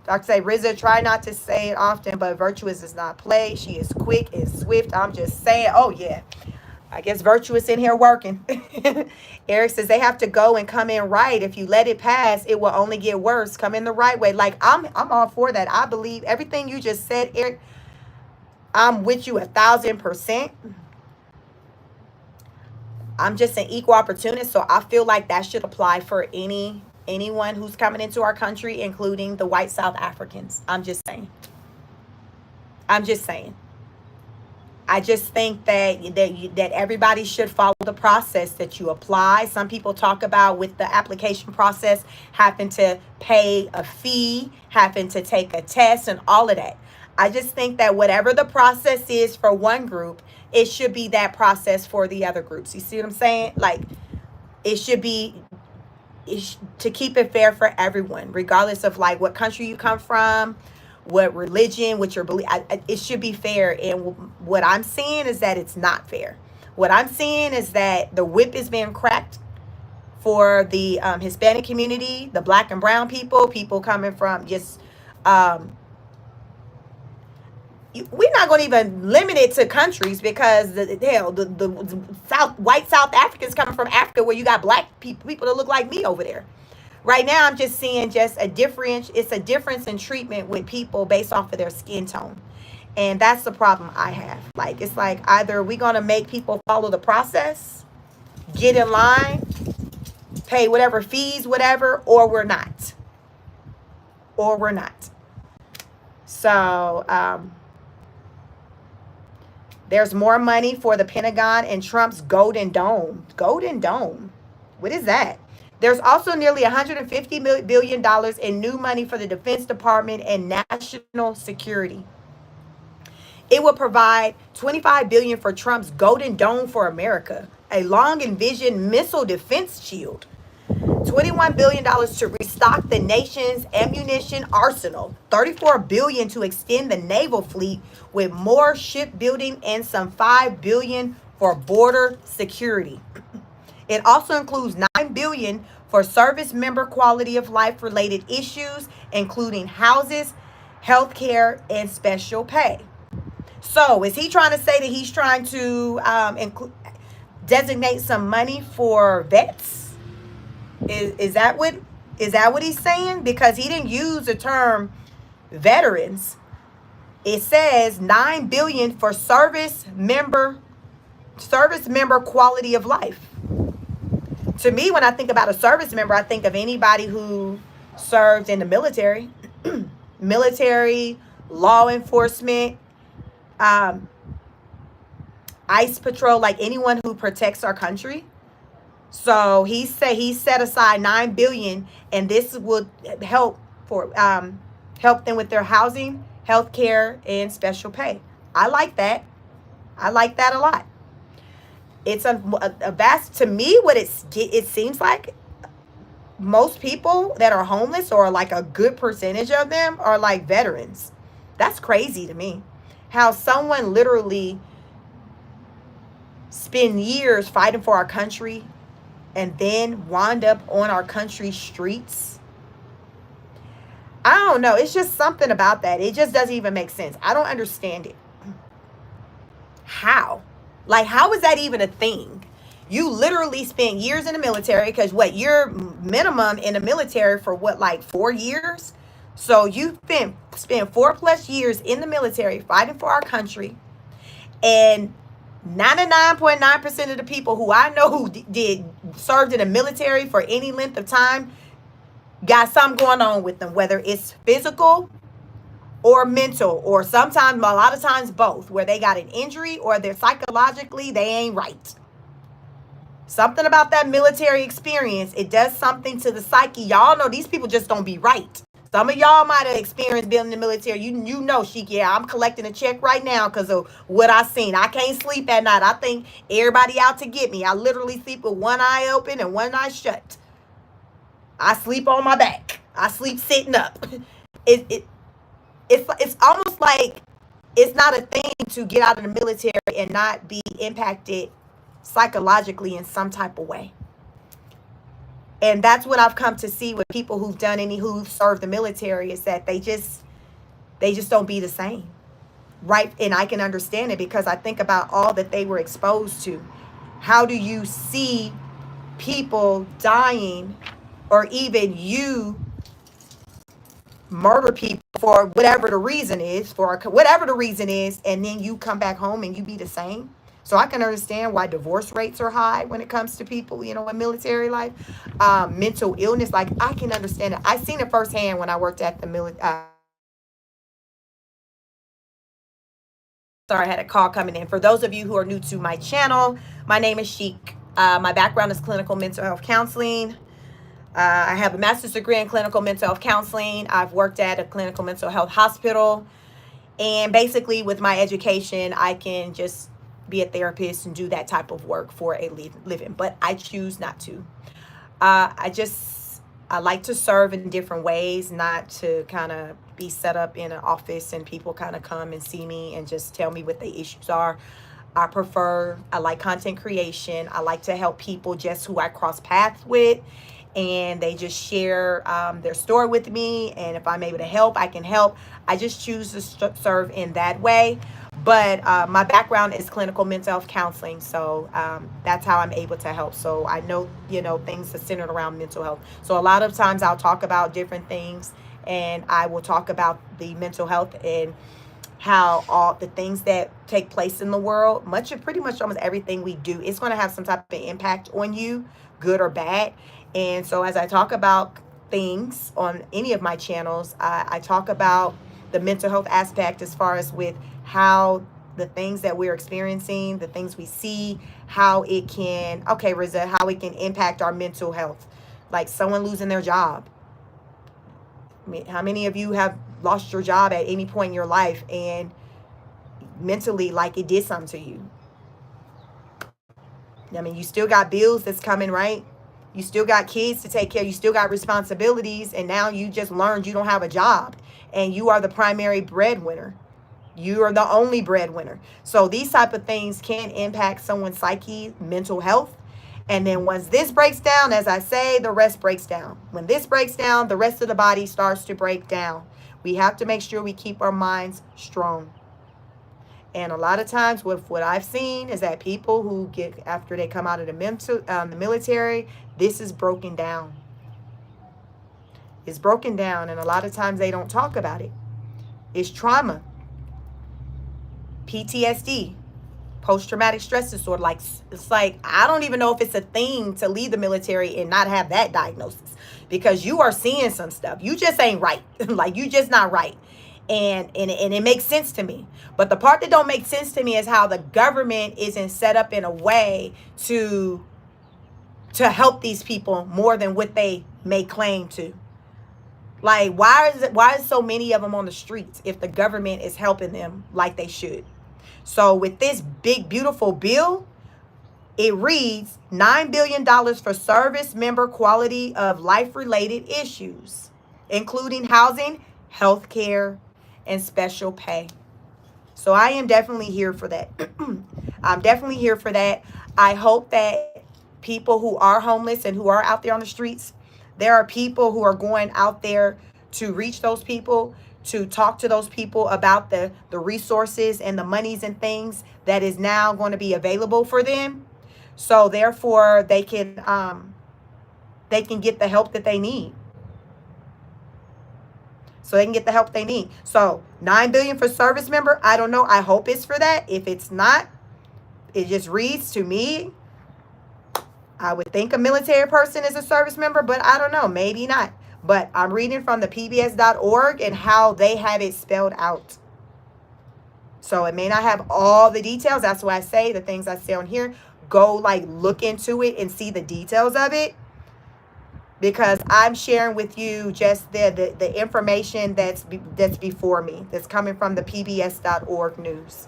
Dr. say, Rizza, try not to say it often, but Virtuous does not play. She is quick and swift. I'm just saying, oh, yeah. I guess Virtuous in here working. Eric says they have to go and come in right. If you let it pass, it will only get worse. Come in the right way. Like, I'm all for that. I believe everything you just said, Eric. I'm with you 1,000%. I'm just an equal opportunist, so I feel like that should apply for anyone who's coming into our country, including the white South Africans. I'm just saying. I just think that everybody should follow the process that you apply. Some people talk about with the application process having to pay a fee, having to take a test, and all of that. I just think that whatever the process is for one group, it should be that process for the other groups. You see what I'm saying? Like, it should be to keep it fair for everyone, regardless of like what country you come from, what religion, what your belief. It should be fair. And what I'm seeing is that it's not fair. What I'm seeing is that the whip is being cracked for the Hispanic community, the black and brown people coming from just we're not going to even limit it to countries because the white South Africans coming from Africa where you got black people that look like me over there. Right now, I'm just seeing just a difference in treatment with people based off of their skin tone. And that's the problem I have. Like, it's like either we're going to make people follow the process, get in line, pay whatever fees, whatever, or we're not. So, there's more money for the Pentagon and Trump's Golden Dome. Golden Dome. What is that? There's also nearly $150 billion in new money for the Defense Department and national security. It will provide $25 billion for Trump's Golden Dome for America, a long envisioned missile defense shield. $21 billion to restock the nation's ammunition arsenal. $34 billion to extend the naval fleet with more shipbuilding and some $5 billion for border security. It also includes $9 billion for service member quality of life related issues, including houses, health care, and special pay. So, is he trying to say that he's trying to designate some money for vets? Is that what he's saying? Because he didn't use the term veterans. It says $9 billion for service member quality of life. To me, when I think about a service member, I think of anybody who served in the military, military, law enforcement, ICE patrol, like anyone who protects our country. So he set aside $9 billion, and this would help them with their housing, health care, and special pay. I like that. I like that a lot. It's a vast, to me, what it seems like most people that are homeless, or like a good percentage of them, are like veterans. That's crazy to me. How someone literally spend years fighting for our country and then wind up on our country's streets. I don't know. It's just something about that. It just doesn't even make sense. I don't understand it. How? Like, how is that even a thing? You literally spent years in the military, because you're minimum in the military for like 4 years? So you spent 4+ years in the military fighting for our country, and 99.9% of the people who I know who served in the military for any length of time got something going on with them, whether it's physical or mental, or sometimes, a lot of times, both, where they got an injury or they're psychologically, they ain't right. Something about that military experience, it does something to the psyche. Y'all know these people just don't be right. Some of y'all might have experienced being in the military. You know, Sheik, yeah, I'm collecting a check right now because of what I seen. I can't sleep at night. I think everybody out to get me. I literally sleep with one eye open and one eye shut. I sleep on my back. I sleep sitting up. It's almost like it's not a thing to get out of the military and not be impacted psychologically in some type of way. And that's what I've come to see with people who've served the military, is that they just don't be the same. Right? And I can understand it, because I think about all that they were exposed to. How do you see people dying, or even you murder people for whatever the reason is, and then you come back home and you be the same? So I can understand why divorce rates are high when it comes to people, in military life. Mental illness, like, I can understand it. I seen it firsthand when I worked at the military. Sorry, I had a call coming in. For those of you who are new to my channel, my name is Sheik. My background is clinical mental health counseling. I have a master's degree in clinical mental health counseling. I've worked at a clinical mental health hospital. And basically, with my education, I can just be a therapist and do that type of work for a living. But I choose not to. I like to serve in different ways, not to kind of be set up in an office and people kind of come and see me and just tell me what the issues are. I like content creation. I like to help people just who I cross paths with, and they just share their story with me. And if I'm able to help, I can help. I just choose to serve in that way. But my background is clinical mental health counseling. So that's how I'm able to help. So I know, things are centered around mental health. So a lot of times I'll talk about different things, and I will talk about the mental health and how all the things that take place in the world, pretty much almost everything we do, it's going to have some type of impact on you, good or bad. And so as I talk about things on any of my channels, I talk about the mental health aspect, as far as with how the things that we're experiencing, the things we see, how it can impact our mental health. Like someone losing their job. I mean, how many of you have lost your job at any point in your life, and mentally, like, it did something to you? I mean, you still got bills that's coming, right? You still got kids to take care of. You still got responsibilities. And now you just learned you don't have a job. And you are the primary breadwinner. You are the only breadwinner. So these type of things can impact someone's psyche, mental health. And then once this breaks down, as I say, the rest breaks down. When this breaks down, the rest of the body starts to break down. We have to make sure we keep our minds strong. And a lot of times with what I've seen is that people who get, after they come out of the military, this is broken down. It's broken down, and a lot of times they don't talk about it. It's trauma, PTSD, post-traumatic stress disorder. Like, it's like, I don't even know if it's a thing to leave the military and not have that diagnosis, because you are seeing some stuff. You just ain't right. Like, you just not right. And it makes sense to me. But the part that don't make sense to me is how the government isn't set up in a way to help these people more than what they may claim to. Like, why is so many of them on the streets if the government is helping them like they should? So with this big, beautiful bill, it reads $9 billion for service member quality of life-related issues, including housing, health care, and special pay. So I am definitely here for that. I'm definitely here for that. I hope that people who are homeless and who are out there on the streets, there are people who are going out there to reach those people, to talk to those people about the resources and the monies and things that is now going to be available for them. So therefore they can get the help that they need. So they can get the help they need. So $9 billion for service member. I don't know. I hope it's for that. If it's not, it just reads to me, I would think a military person is a service member, but I don't know. Maybe not. But I'm reading from the PBS.org and how they have it spelled out. So it may not have all the details. That's why I say the things I say on here, go like look into it and see the details of it. Because I'm sharing with you just the information that's before me, that's coming from the PBS.org news.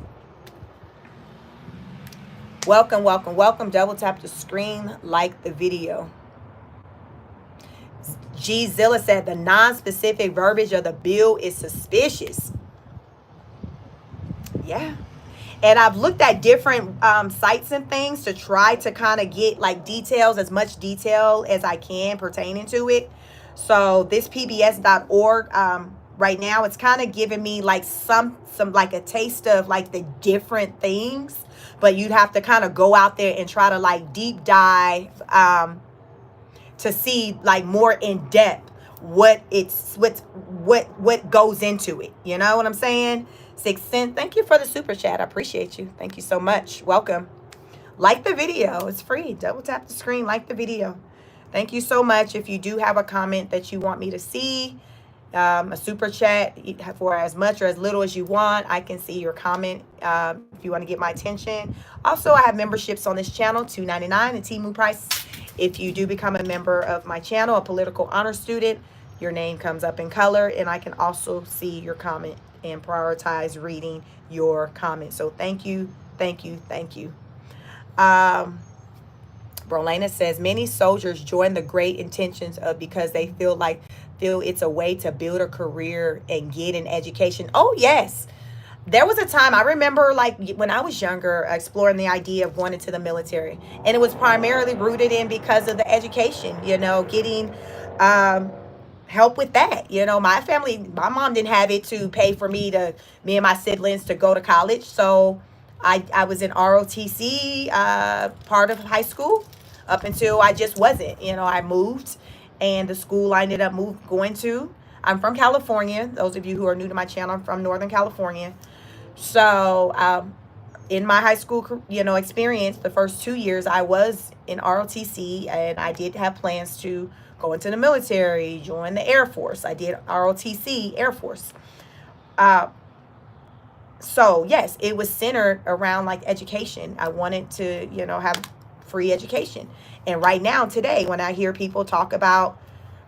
Welcome, welcome, welcome. Double tap the screen, like the video. G Zilla said the non-specific verbiage of the bill is suspicious. Yeah. And I've looked at different sites and things to try to kind of get like details, as much detail as I can pertaining to it. So this PBS.org, right now, it's kind of giving me like some like a taste of like the different things, but you'd have to kind of go out there and try to like deep dive to see like more in depth what goes into it. You know what I'm saying? 6 cents. Thank you for the super chat. I appreciate you. Thank you so much. Welcome. Like the video. It's free. Double tap the screen. Like the video. Thank you so much. If you do have a comment that you want me to see, a super chat for as much or as little as you want, I can see your comment if you want to get my attention. Also, I have memberships on this channel, $2.99, the Temu price. If you do become a member of my channel, a political honor student, your name comes up in color, and I can also see your comment and prioritize reading your comment. So thank you, thank you, thank you. Brolena says many soldiers join the great intentions of because they feel it's a way to build a career and get an education. Oh yes, there was a time I remember, like when I was younger, exploring the idea of going into the military, and it was primarily rooted in because of the education. You know, getting help with that. You know, my mom didn't have it to pay for me and my siblings to go to college. So I was in ROTC part of high school up until I just wasn't. You know, I moved, and the school I ended up going to, I'm from California. Those of you who are new to my channel, I'm from Northern California. So in my high school, experience, the first 2 years I was in ROTC, and I did have plans to go into the military, join the Air Force. I did ROTC, Air Force. So yes, it was centered around like education. I wanted to, have free education. And right now, today, when I hear people talk about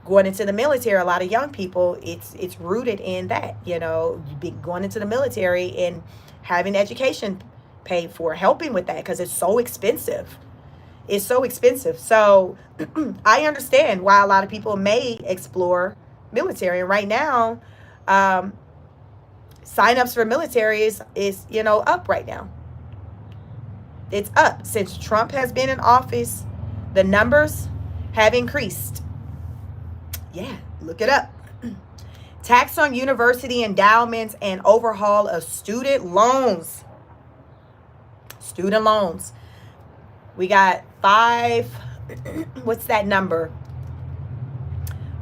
going into the military, a lot of young people, it's rooted in that, going into the military and having education paid for, helping with that, because it's so expensive. is so expensive. So I understand why a lot of people may explore military. And right now, um, signups for military is up right now. It's up since Trump has been in office. The numbers have increased. Yeah, look it up. Tax on university endowments and overhaul of student loans. Student loans. We got what's that number?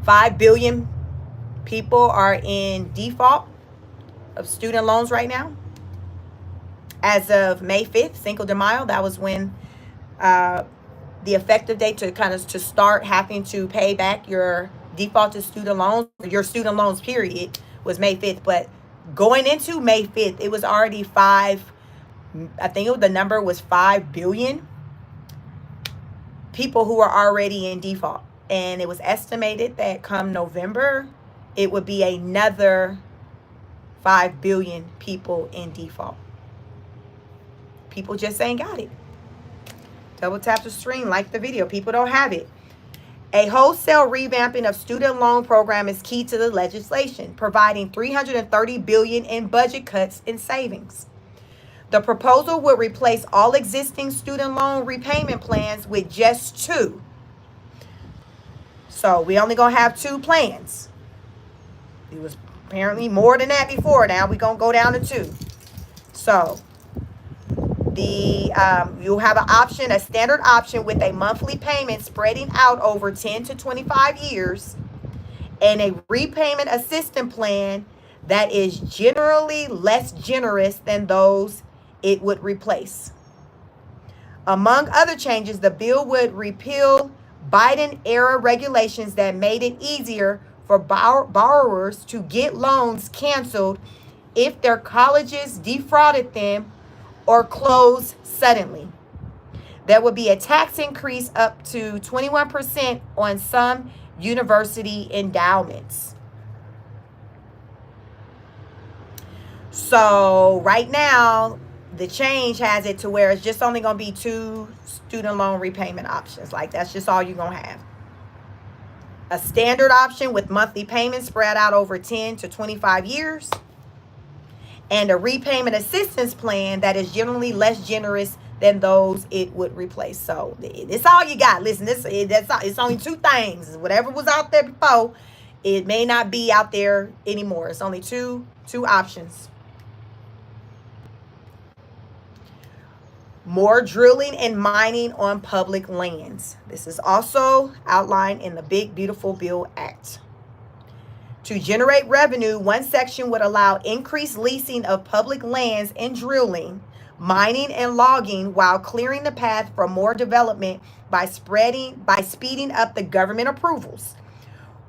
5 billion people are in default of student loans right now. As of May 5th, Cinco de Mayo, that was when the effective date to start having to pay back your defaulted student loans, your student loans period, was May 5th. But going into May 5th, it was already the number was 5 billion people who are already in default. And it was estimated that come November, it would be another 5 billion people in default. People just ain't got it. Double tap the screen, like the video. People don't have it. A wholesale revamping of student loan program is key to the legislation, providing $330 billion in budget cuts and savings. The proposal would replace all existing student loan repayment plans with just two. So we only gonna have two plans. It was apparently more than that before. Now we're gonna go down to two. So you'll have a standard option with a monthly payment spreading out over 10 to 25 years, and a repayment assistance plan that is generally less generous than those it would replace. Among other changes, the bill would repeal Biden-era regulations that made it easier for borrowers to get loans canceled if their colleges defrauded them or closed suddenly. There would be a tax increase up to 21% on some university endowments. So right now, the change has it to where it's just only going to be two student loan repayment options. Like, that's just all you're going to have. A standard option with monthly payments spread out over 10 to 25 years. And a repayment assistance plan that is generally less generous than those it would replace. So it's all you got. Listen, it's only two things. Whatever was out there before, it may not be out there anymore. It's only two options. More drilling and mining on public lands. This is also outlined in the Big Beautiful Bill Act. To generate revenue, one section would allow increased leasing of public lands and drilling, mining, and logging, while clearing the path for more development by speeding up the government approvals.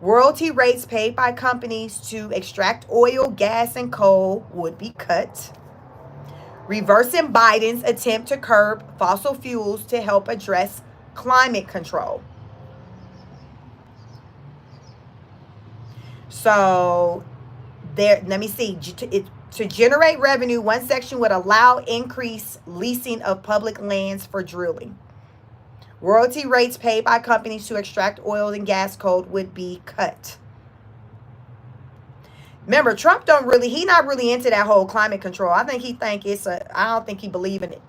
Royalty rates paid by companies to extract oil, gas, and coal would be cut. Reversing Biden's attempt to curb fossil fuels to help address climate control. So let me see. To generate revenue, one section would allow increased leasing of public lands for drilling. Royalty rates paid by companies to extract oil and gas coal would be cut. Remember, Trump he not really into that whole climate control. I think I don't think he believe in it.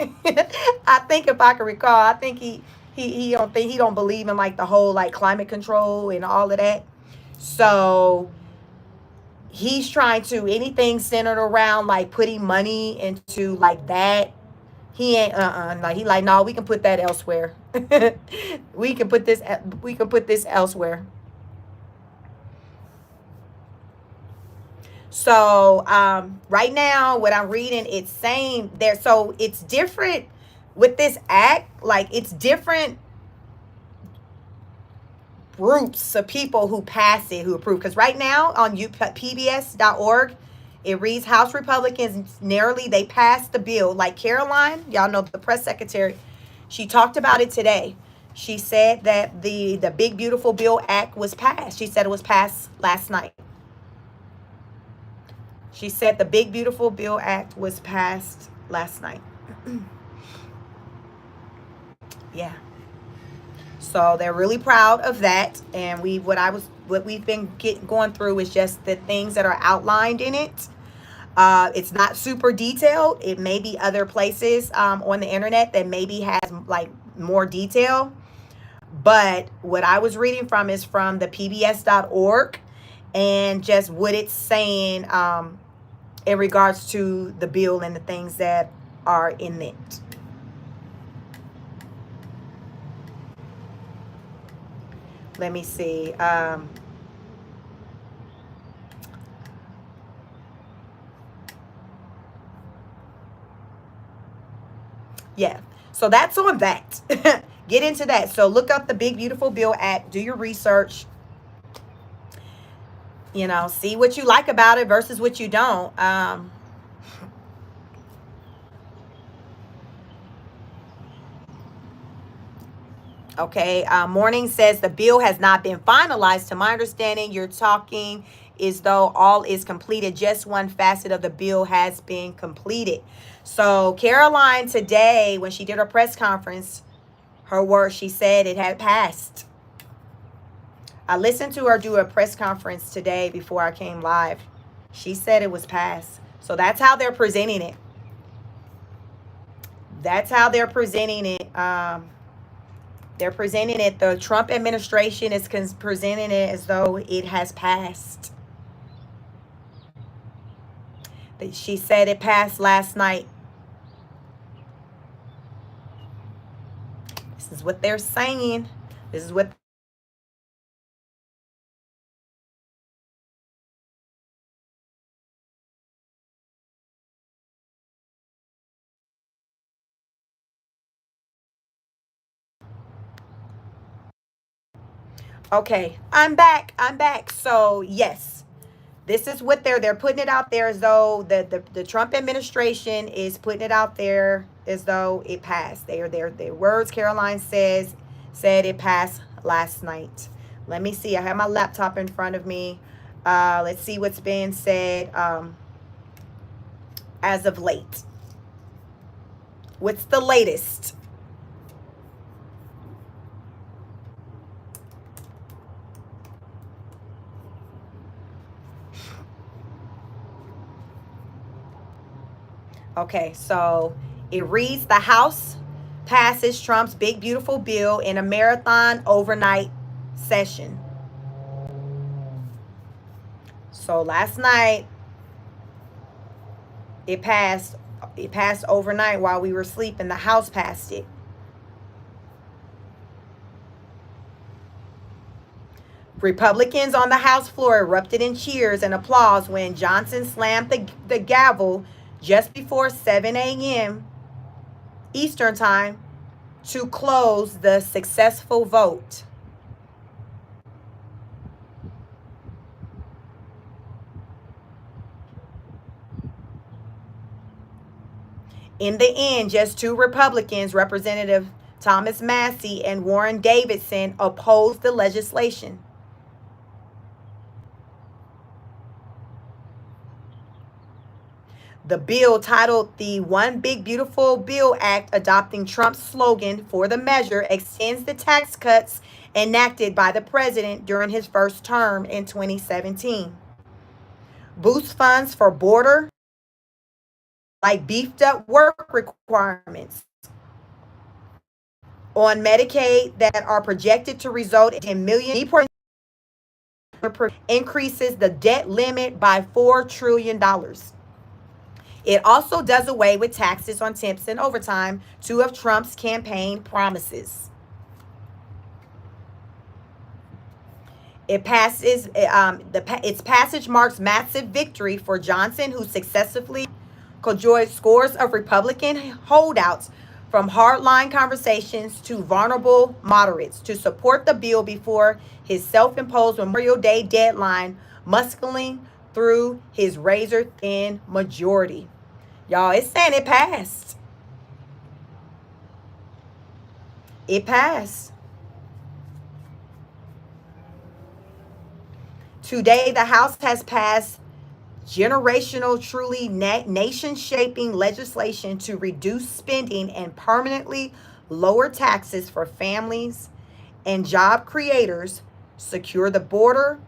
I think, if I can recall, I think he don't believe in like the whole like climate control and all of that. So he's trying to anything centered around like putting money into like that. He ain't like he like, no, we can put that elsewhere. we can put this elsewhere. So right now, what I'm reading, it's saying there. So it's different with this act. Like, it's different groups of people who pass it, who approve. Because right now on pbs.org, it reads House Republicans narrowly, they passed the bill. Like Caroline, y'all know, the press secretary, she talked about it today. She said that the Big Beautiful Bill Act was passed. She said it was passed last night. She said the Big Beautiful Bill Act was passed last night. Yeah. So they're really proud of that. And what we've been going through is just the things that are outlined in it. It's not super detailed. It may be other places on the internet that maybe has like more detail. But what I was reading from is from the pbs.org, and just what it's saying in regards to the bill and the things that are in it. Let me see. Yeah. So that's on that. Get into that. So look up the Big Beautiful Bill Act. Do your research. See what you like about it versus what you don't. Okay. Morning says the bill has not been finalized. To my understanding, you're talking as though all is completed. Just one facet of the bill has been completed. So Caroline today, when she did her press conference, she said it had passed. I listened to her do a press conference today before I came live. She said it was passed. So that's how they're presenting it. That's how they're presenting it. They're presenting it. The Trump administration is presenting it as though it has passed. She said it passed last night. This is what they're saying. This is what. Okay, I'm back. So yes, this is what they're putting it out there as though the Trump administration is putting it out there as though it passed. Their words. Caroline said it passed last night. Let me see. I have my laptop in front of me. Let's see what's being said as of late. What's the latest? Okay, so it reads: the House passes Trump's big beautiful bill in a marathon overnight session. So last night it passed overnight while we were sleeping. The House passed it. Republicans on the House floor erupted in cheers and applause when Johnson slammed the gavel just before 7 a.m. Eastern Time to close the successful vote. In the end, just two Republicans, Representative Thomas Massie and Warren Davidson, opposed the legislation. The bill, titled the One Big Beautiful Bill Act, adopting Trump's slogan for the measure, extends the tax cuts enacted by the president during his first term in 2017. Boosts funds for border, like beefed up work requirements on Medicaid that are projected to result in millions. Increases the debt limit by $4 trillion. It also does away with taxes on tips and overtime, two of Trump's campaign promises. Its passage marks massive victory for Johnson, who successfully cajoled scores of Republican holdouts from hardline conversations to vulnerable moderates to support the bill before his self-imposed Memorial Day deadline, muscling through his razor-thin majority. Y'all, it's saying it passed. It passed. Today, the House has passed generational, truly nation-shaping legislation to reduce spending and permanently lower taxes for families and job creators, secure the border,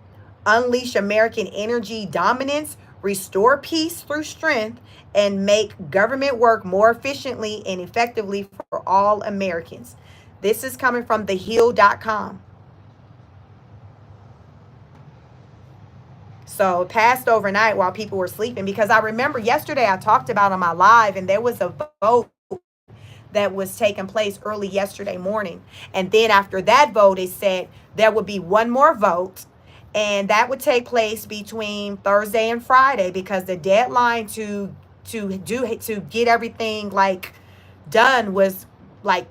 unleash American energy dominance, restore peace through strength, and make government work more efficiently and effectively for all Americans. This is coming from thehill.com. So it passed overnight while people were sleeping, because I remember yesterday I talked about on my live, and there was a vote that was taking place early yesterday morning. And then after that vote, it said there would be one more vote, and that would take place between Thursday and Friday, because the deadline to get everything like done was like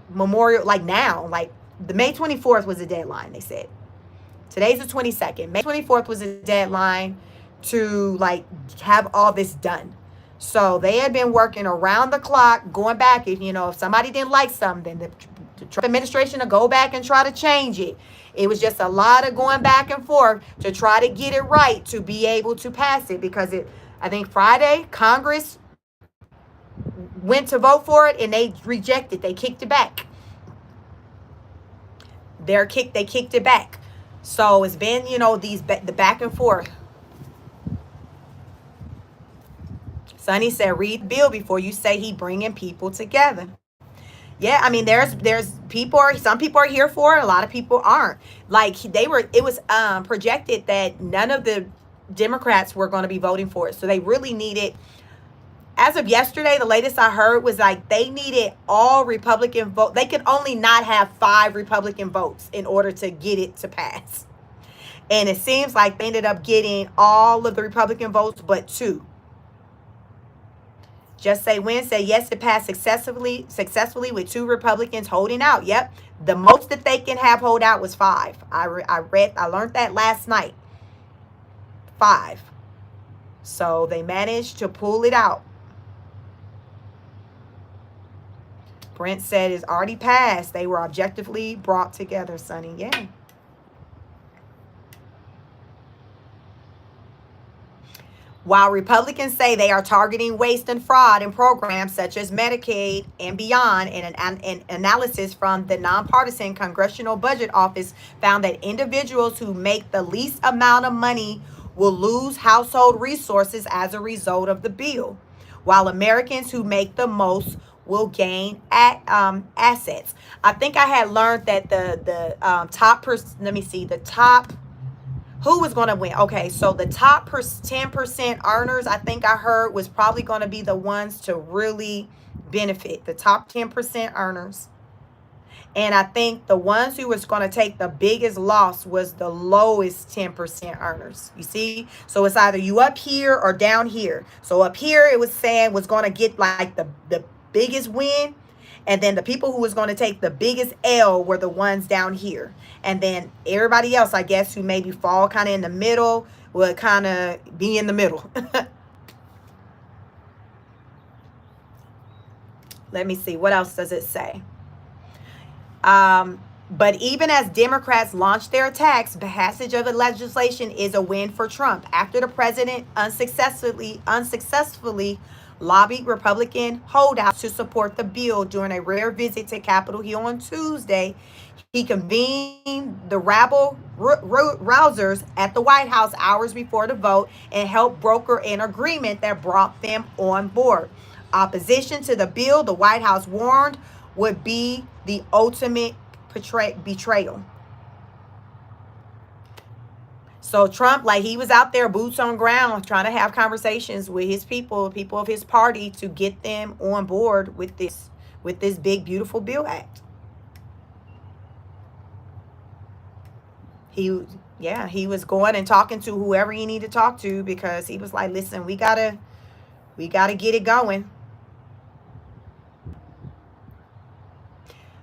Memorial, like now, like the May 24th was the deadline, they said. Today's the 22nd. May 24th was the deadline to like have all this done. So they had been working around the clock, going back. If somebody didn't like something, the Trump administration to go back and try to change it. It was just a lot of going back and forth to try to get it right to be able to pass it, because I think Friday, Congress went to vote for it and they rejected. They kicked it back. They kicked it back. So it's been, the back and forth. Sonny said, read the bill before you say he bringing people together. Yeah, I mean, there's some people are here for it. A lot of people aren't. Like it was projected that none of the Democrats were going to be voting for it. So they really needed, as of yesterday, the latest I heard was like they needed all Republican vote. They could only not have 5 Republican votes in order to get it to pass. And it seems like they ended up getting all of the Republican votes but 2. Just Say Win said, yes, it passed successfully with 2 Republicans holding out. Yep. The most that they can have hold out was 5. I learned that last night. 5. So they managed to pull it out. Brent said it's already passed. They were objectively brought together, Sonny. Yeah. While Republicans say they are targeting waste and fraud in programs such as Medicaid and beyond, an analysis from the nonpartisan Congressional Budget Office found that individuals who make the least amount of money will lose household resources as a result of the bill, while Americans who make the most will gain assets. I think I had learned that the top who was going to win. Okay, so the top 10% earners, I think I heard, was probably going to be the ones to really benefit, the top 10% earners. And I think the ones who was going to take the biggest loss was the lowest 10% earners. You see? So it's either you up here or down here. So up here, it was saying was going to get like the biggest win. And then the people who was going to take the biggest L were the ones down here. And then everybody else, I guess, who maybe fall kind of in the middle would kind of be in the middle. Let me see. What else does it say? But even as Democrats launch their attacks, passage of the legislation is a win for Trump. After the president unsuccessfully lobbied Republican holdouts to support the bill during a rare visit to Capitol Hill on Tuesday, he convened the rabble rousers at the White House hours before the vote and helped broker an agreement that brought them on board. Opposition to the bill, the White House warned, would be the ultimate betrayal. So Trump, like he was out there boots on ground trying to have conversations with his people of his party to get them on board with this big, beautiful bill act. He was going and talking to whoever he needed to talk to, because he was like, listen, we gotta get it going.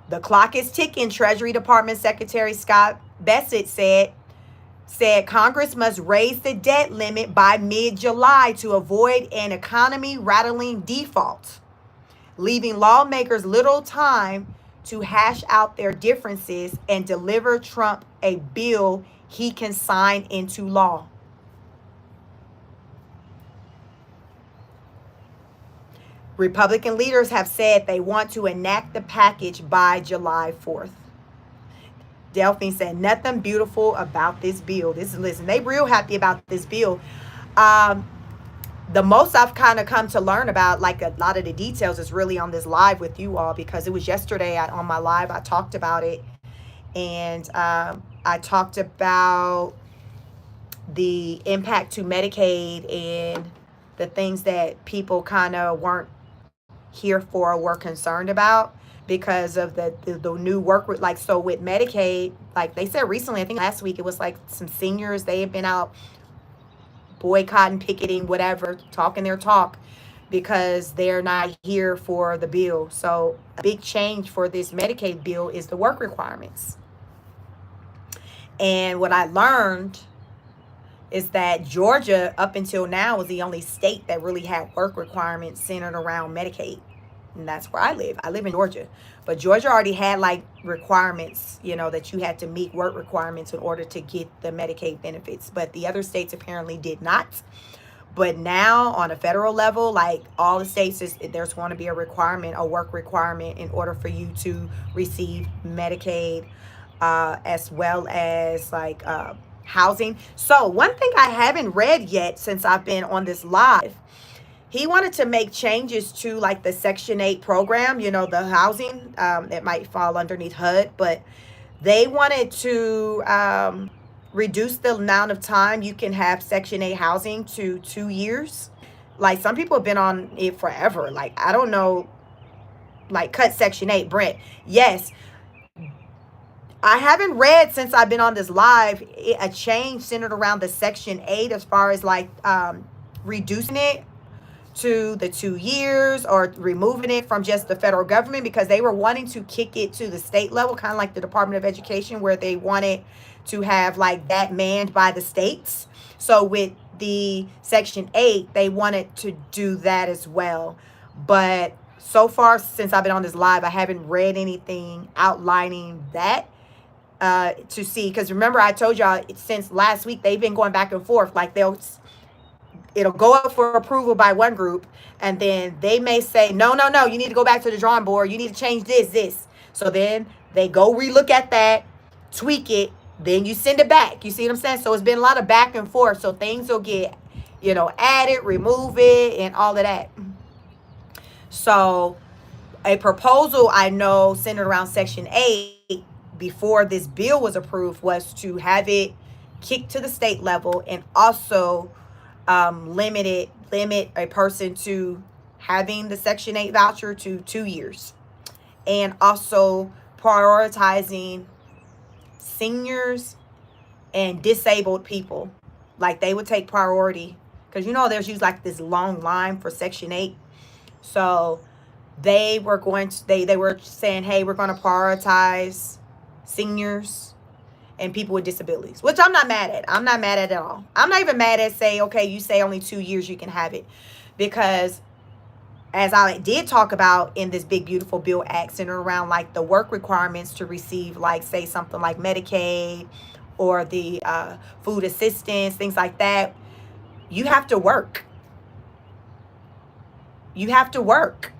The clock is ticking, Treasury Department Secretary Scott Bessent said Congress must raise the debt limit by mid-July to avoid an economy-rattling default, leaving lawmakers little time to hash out their differences and deliver Trump a bill he can sign into law. Republican leaders have said they want to enact the package by July 4th. Delphine said, nothing beautiful about this bill. Listen, they real happy about this bill. Um, the most I've kind of come to learn about, like a lot of the details, is really on this live with you all, because it was yesterday on my live I talked about it, and I talked about the impact to Medicaid and the things that people kind of weren't here for or were concerned about because of the new work with, like, so with Medicaid, like they said recently, I think last week, it was like some seniors, they had been out boycotting, picketing, whatever, talking their talk because they're not here for the bill. So a big change for this Medicaid bill is the work requirements. And what I learned is that Georgia, up until now, was the only state that really had work requirements centered around Medicaid. And that's where I live. I live in Georgia. But Georgia already had like requirements, that you had to meet work requirements in order to get the Medicaid benefits. But the other states apparently did not. But now on a federal level, like all the states, there's going to be a requirement, a work requirement, in order for you to receive Medicaid, as well as like housing. So one thing I haven't read yet since I've been on this live, he wanted to make changes to like the Section 8 program, the housing that might fall underneath HUD, but they wanted to reduce the amount of time you can have Section 8 housing to 2 years. Like some people have been on it forever. Like, I don't know, like cut Section 8, Brent. Yes. I haven't read since I've been on this live a change centered around the Section 8 as far as like reducing it to the 2 years or removing it from just the federal government, because they were wanting to kick it to the state level, kind of like the Department of Education, where they wanted to have like that manned by the states. So with the Section 8, they wanted to do that as well. But so far, since I've been on this live, I haven't read anything outlining that to see, because remember I told y'all since last week they've been going back and forth. Like it'll go up for approval by one group, and then they may say, no, you need to go back to the drawing board. You need to change this. So then they go relook at that, tweak it, then you send it back. You see what I'm saying? So it's been a lot of back and forth. So things will get, added, remove it, and all of that. So a proposal I know centered around Section 8 before this bill was approved was to have it kicked to the state level, and also limit a person to having the Section 8 voucher to 2 years, and also prioritizing seniors and disabled people. Like they would take priority, because there's usually like this long line for Section 8. So they were they were saying, hey, we're going to prioritize seniors and people with disabilities, which I'm not mad at. I'm not mad at all. I'm not even mad at you say only 2 years you can have it, because as I did talk about in this big beautiful bill act centered around like the work requirements to receive, like say something like Medicaid or the food assistance, things like that, you have to work. You have to work.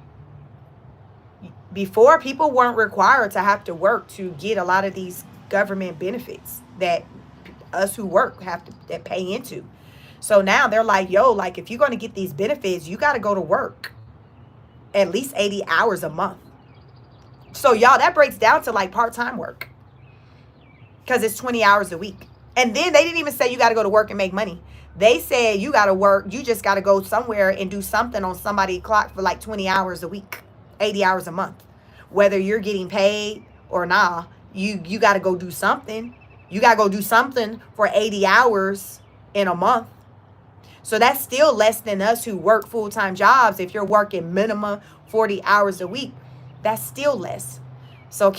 Before, people weren't required to have to work to get a lot of these government benefits that us who work that pay into. So now they're like, yo, like if you're going to get these benefits, you got to go to work at least 80 hours a month. So y'all, that breaks down to like part-time work, because it's 20 hours a week. And then they didn't even say you got to go to work and make money. They said you got to work. You just got to go somewhere and do something on somebody's clock for like 20 hours a week, 80 hours a month, whether you're getting paid or not. You got to go do something. You got to go do something for 80 hours in a month. So that's still less than us who work full-time jobs. If you're working minimum 40 hours a week, that's still less. So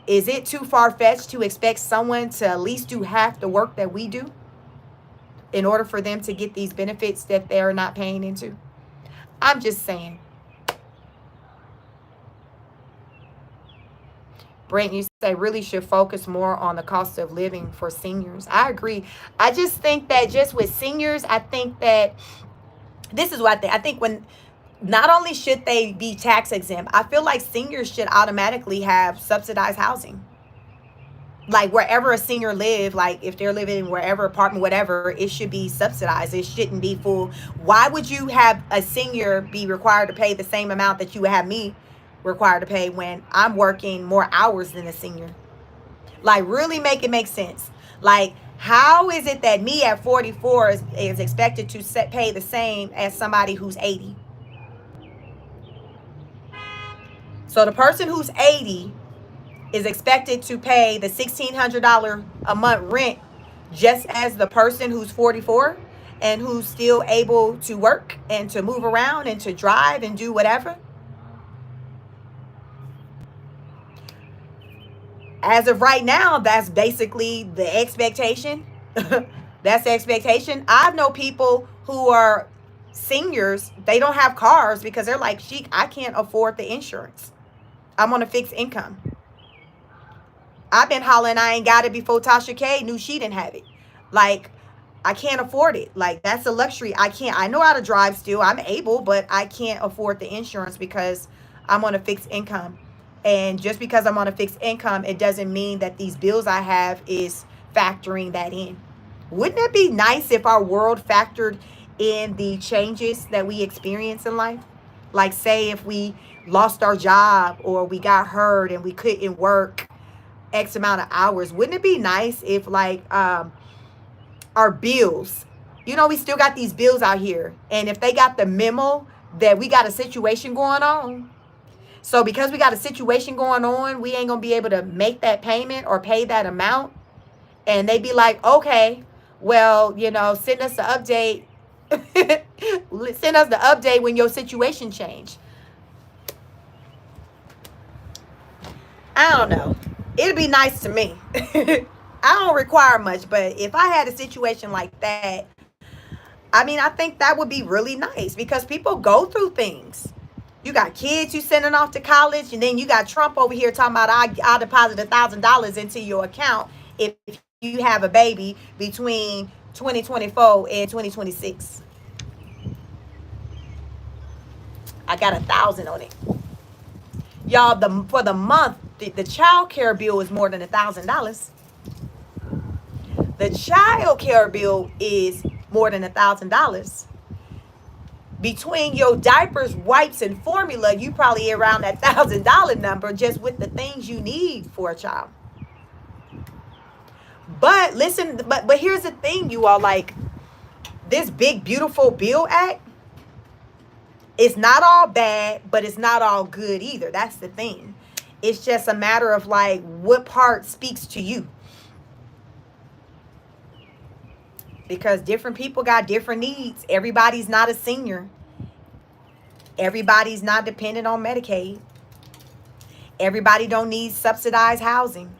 is it too far-fetched to expect someone to at least do half the work that we do in order for them to get these benefits that they're not paying into? I'm just saying. Brent, you say really should focus more on the cost of living for seniors. I agree. I just think that just with seniors, I think that this is what I think. I think when not only should they be tax exempt, I feel like seniors should automatically have subsidized housing. Like wherever a senior live, like if they're living in wherever apartment, whatever, it should be subsidized. It shouldn't be full. Why would you have a senior be required to pay the same amount that you would have me required to pay when I'm working more hours than a senior? Like really make it make sense. Like how is it that me at 44 is expected to pay the same as somebody who's 80? So the person who's 80 is expected to pay the $1,600 a month rent just as the person who's 44 and who's still able to work and to move around and to drive and do whatever. As of right now, that's basically the expectation. That's the expectation. I know people who are seniors, they don't have cars because they're like, Sheik, I can't afford the insurance. I'm on a fixed income. I've been hollering I ain't got it before Tasha K knew she didn't have it. Like, I can't afford it. Like, that's a luxury. I know how to drive still. I'm able, but I can't afford the insurance because I'm on a fixed income. And just because I'm on a fixed income, it doesn't mean that these bills I have is factoring that in. Wouldn't it be nice if our world factored in the changes that we experience in life? Like, say if we lost our job or we got hurt and we couldn't work X amount of hours. Wouldn't it be nice if like our bills, we still got these bills out here, and if they got the memo that we got a situation going on, so because we got a situation going on, we ain't gonna be able to make that payment or pay that amount, and they be like, okay, well, send us the update. Send us the update when your situation changed. I don't know. It'd be nice to me. I don't require much, but if I had a situation like that, I mean, I think that would be really nice because people go through things. You got kids you sending off to college, and then you got Trump over here talking about I'll deposit $1,000 into your account if you have a baby between 2024 and 2026. I got 1,000 on it. Y'all, for the month, the child care bill is more than $1,000. The child care bill is more than $1,000. Between your diapers, wipes, and formula, you probably around that $1,000 number just with the things you need for a child. But listen, but here's the thing, you all, like this big beautiful bill act, it's not all bad, but it's not all good either. That's the thing. It's just a matter of like what part speaks to you. Because different people got different needs. Everybody's not a senior. Everybody's not dependent on Medicaid. Everybody don't need subsidized housing.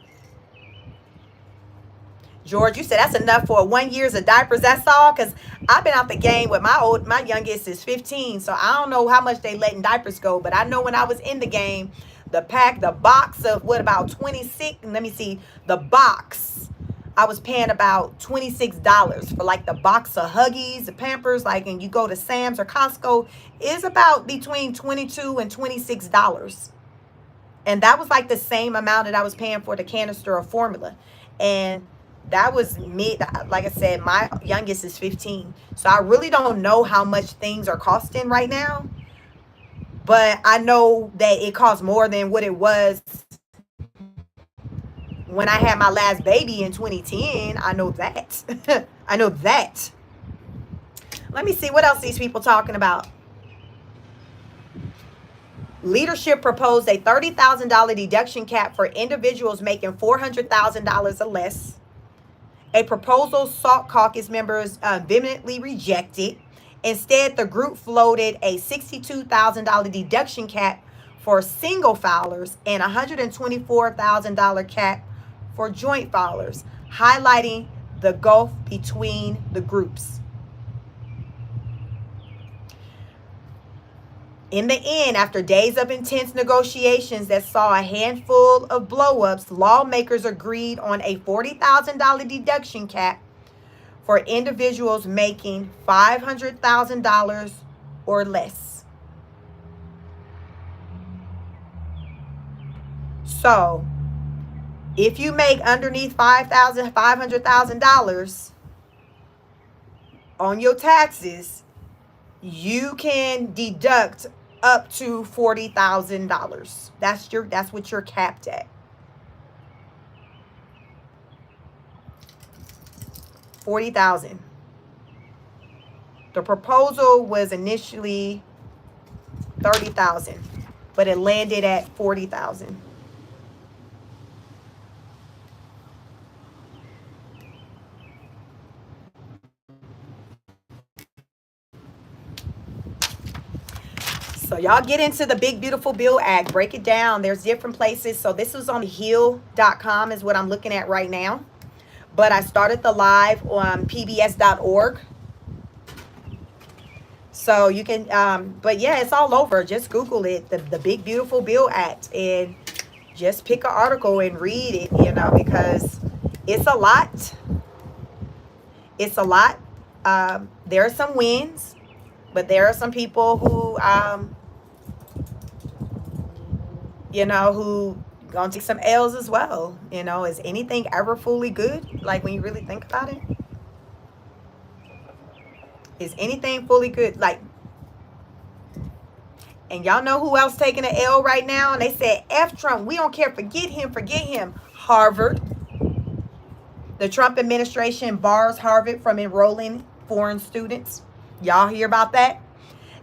George, you said that's enough for 1 year's of diapers. That's all? Because I've been out the game with my youngest is 15. So I don't know how much they letting diapers go. But I know when I was in the game, the box of what about 26? Let me see. The box. I was paying about $26 for like the box of Huggies, the Pampers, like, and you go to Sam's or Costco, is about between $22 and $26. And that was like the same amount that I was paying for the canister of formula. And that was me. Like I said, my youngest is 15. So I really don't know how much things are costing right now. But I know that it costs more than what it was when I had my last baby in 2010. I know that. I know that. Let me see what else these people talking about. Leadership proposed a $30,000 deduction cap for individuals making $400,000 or less. A proposal SALT caucus members vehemently rejected. Instead, the group floated a $62,000 deduction cap for single filers and $124,000 cap for joint filers, highlighting the gulf between the groups. In the end, after days of intense negotiations that saw a handful of blow-ups, lawmakers agreed on a $40,000 deduction cap for individuals making $500,000 or less. So, If you make underneath $500,000 on your taxes, you can deduct up to $40,000. That's what you're capped at. 40,000. The proposal was initially 30,000, but it landed at 40,000. So y'all get into the Big Beautiful Bill Act, break it down. There's different places. So this was on Hill.com is what I'm looking at right now. But I started the live on pbs.org. So you can, but yeah, it's all over. Just Google it, the Big Beautiful Bill Act, and just pick an article and read it, because it's a lot. It's a lot. There are some wins, but there are some people who, who gonna take some L's as well. Is anything ever fully good? Like, when you really think about it, is anything fully good? Like, and y'all know who else taking an L right now? And they said, F Trump, we don't care, forget him. Harvard. The Trump administration bars Harvard from enrolling foreign students. Y'all hear about that?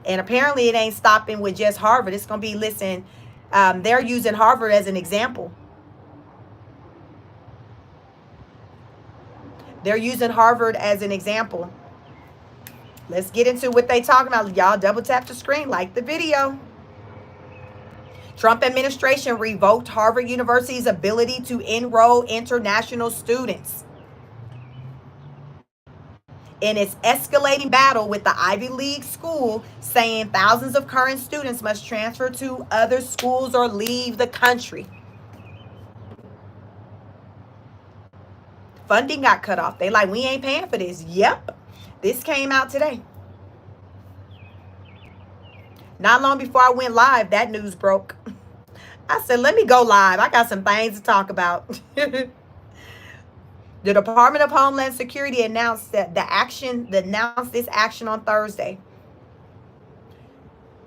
And apparently it ain't stopping with just Harvard. It's going to be, listen, they're using Harvard as an example. They're using Harvard as an example. Let's get into what they talking about. Y'all double tap the screen, like the video. Trump administration revoked Harvard University's ability to enroll international students in its escalating battle with the Ivy League school, saying thousands of current students must transfer to other schools or leave the country. Funding got cut off. They like, we ain't paying for this. Yep. This came out today. Not long before I went live, that news broke. I said, let me go live. I got some things to talk about. The Department of Homeland Security announced that this action on Thursday.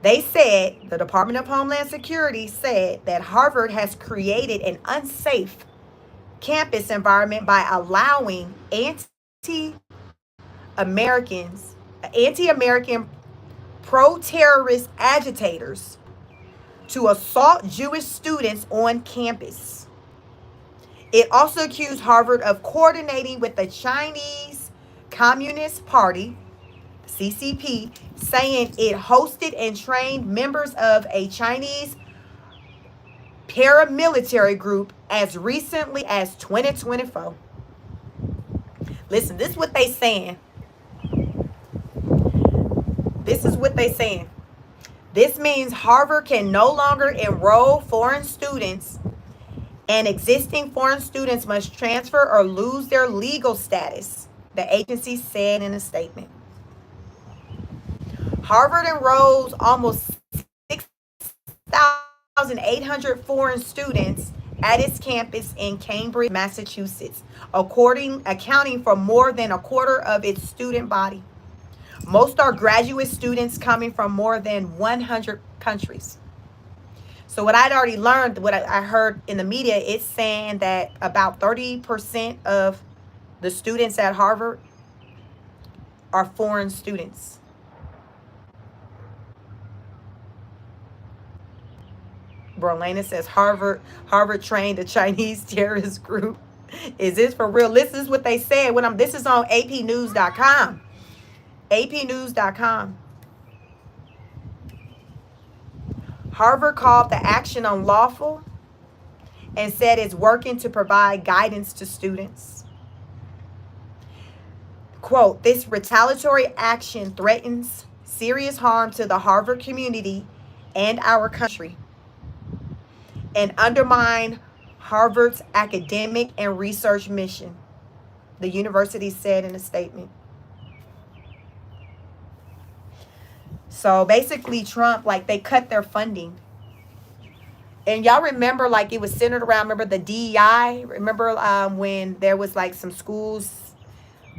They said, the Department of Homeland Security said that Harvard has created an unsafe campus environment by allowing anti-American pro-terrorist agitators to assault Jewish students on campus. It also accused Harvard of coordinating with the Chinese Communist Party, CCP, saying it hosted and trained members of a Chinese paramilitary group as recently as 2024. Listen, this is what they saying. This is what they saying. This means Harvard can no longer enroll foreign students, and existing foreign students must transfer or lose their legal status, the agency said in a statement. Harvard enrolls almost 6,800 foreign students at its campus in Cambridge, Massachusetts, accounting for more than a quarter of its student body. Most are graduate students coming from more than 100 countries. So what I'd already learned, what I heard in the media, it's saying that about 30% of the students at Harvard are foreign students. Berlana says Harvard trained a Chinese terrorist group. Is this for real? This is what they said. This is on apnews.com. apnews.com. Harvard called the action unlawful and said it's working to provide guidance to students. Quote, this retaliatory action threatens serious harm to the Harvard community and our country, and undermine Harvard's academic and research mission, the university said in a statement. So basically Trump, they cut their funding. And y'all remember, like, it was centered around, remember the DEI? Remember when there was like some schools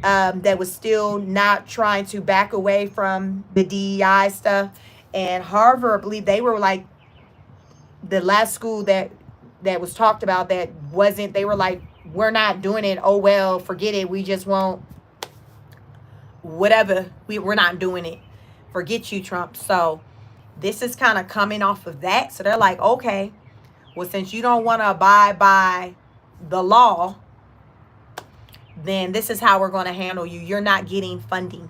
that was still not trying to back away from the DEI stuff? And Harvard, I believe they were like the last school that was talked about that wasn't, they were like, we're not doing it. Oh, well, forget it. We just won't, whatever. We're not doing it. Forget you, Trump. So this is kind of coming off of that. So they're like, okay, well, since you don't want to abide by the law, then this is how we're going to handle you. You're not getting funding.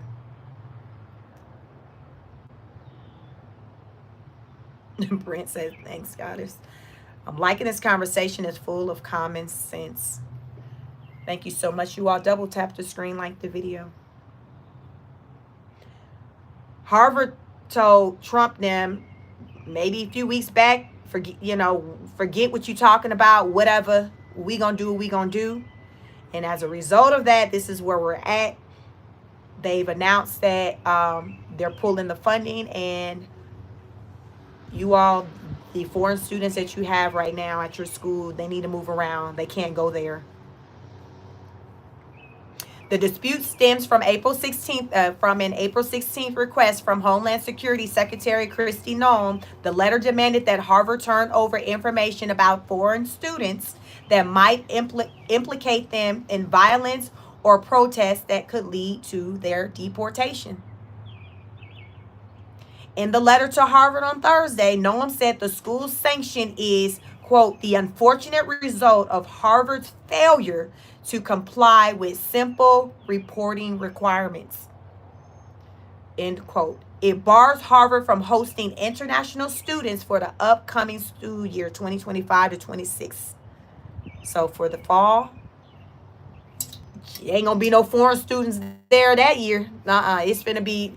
Brent says, thanks, Goddess. I'm liking this conversation. It's full of common sense. Thank you so much. You all double tap the screen, like the video. Harvard told Trump them maybe a few weeks back, forget what you're talking about, whatever, we gonna do what we gonna do. And as a result of that, this is where we're at. They've announced that they're pulling the funding, and you all, the foreign students that you have right now at your school, they need to move around. They can't go there. The dispute stems from April 16th, from an April 16th request from Homeland Security Secretary Kristi Noem. The letter demanded that Harvard turn over information about foreign students that might implicate them in violence or protests that could lead to their deportation. In the letter to Harvard on Thursday, Noem said the school's sanction is, quote, the unfortunate result of Harvard's failure to comply with simple reporting requirements, end quote. It bars Harvard from hosting international students for the upcoming school year 2025 to 26. So for the fall, ain't gonna be no foreign students there that year. It's gonna be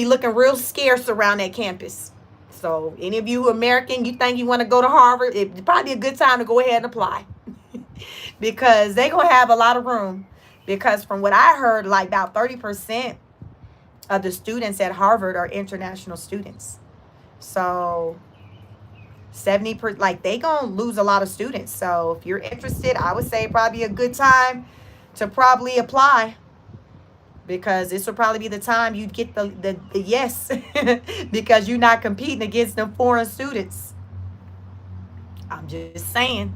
looking real scarce around that campus. So any of you American, you think you want to go to Harvard, it's probably a good time to go ahead and apply. Because they're going to have a lot of room. Because from what I heard, like about 30% of the students at Harvard are international students. So 70%, like they going to lose a lot of students. So if you're interested, I would say probably a good time to probably apply. Because this will probably be the time you get the yes. Because you're not competing against them foreign students. I'm just saying.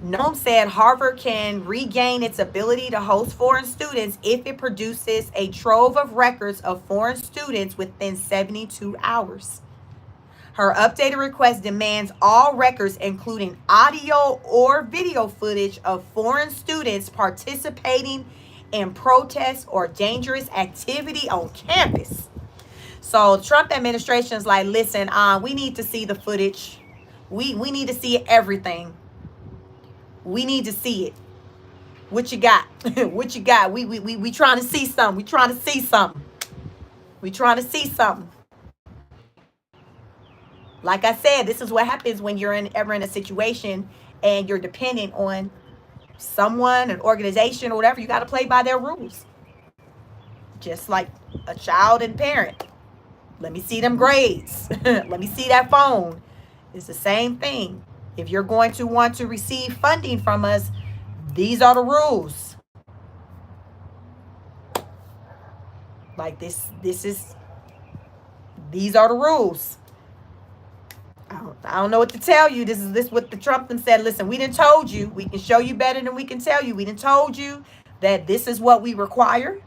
Noem said Harvard can regain its ability to host foreign students if it produces a trove of records of foreign students within 72 hours. Her updated request demands all records, including audio or video footage of foreign students participating in protests or dangerous activity on campus. So the Trump administration is like, listen, we need to see the footage. We need to see everything. We need to see it. What you got? What you got? We trying to see something. We trying to see something. We trying to see something. Like I said, this is what happens when you're ever in a situation and you're dependent on someone, an organization, or whatever. You got to play by their rules. Just like a child and parent. Let me see them grades. Let me see that phone. It's the same thing. If you're going to want to receive funding from us, these are the rules. Like these are the rules. I don't know what to tell you. This is what the Trump them said. Listen, we done told you. We can show you better than we can tell you. We done told you that this is what we require.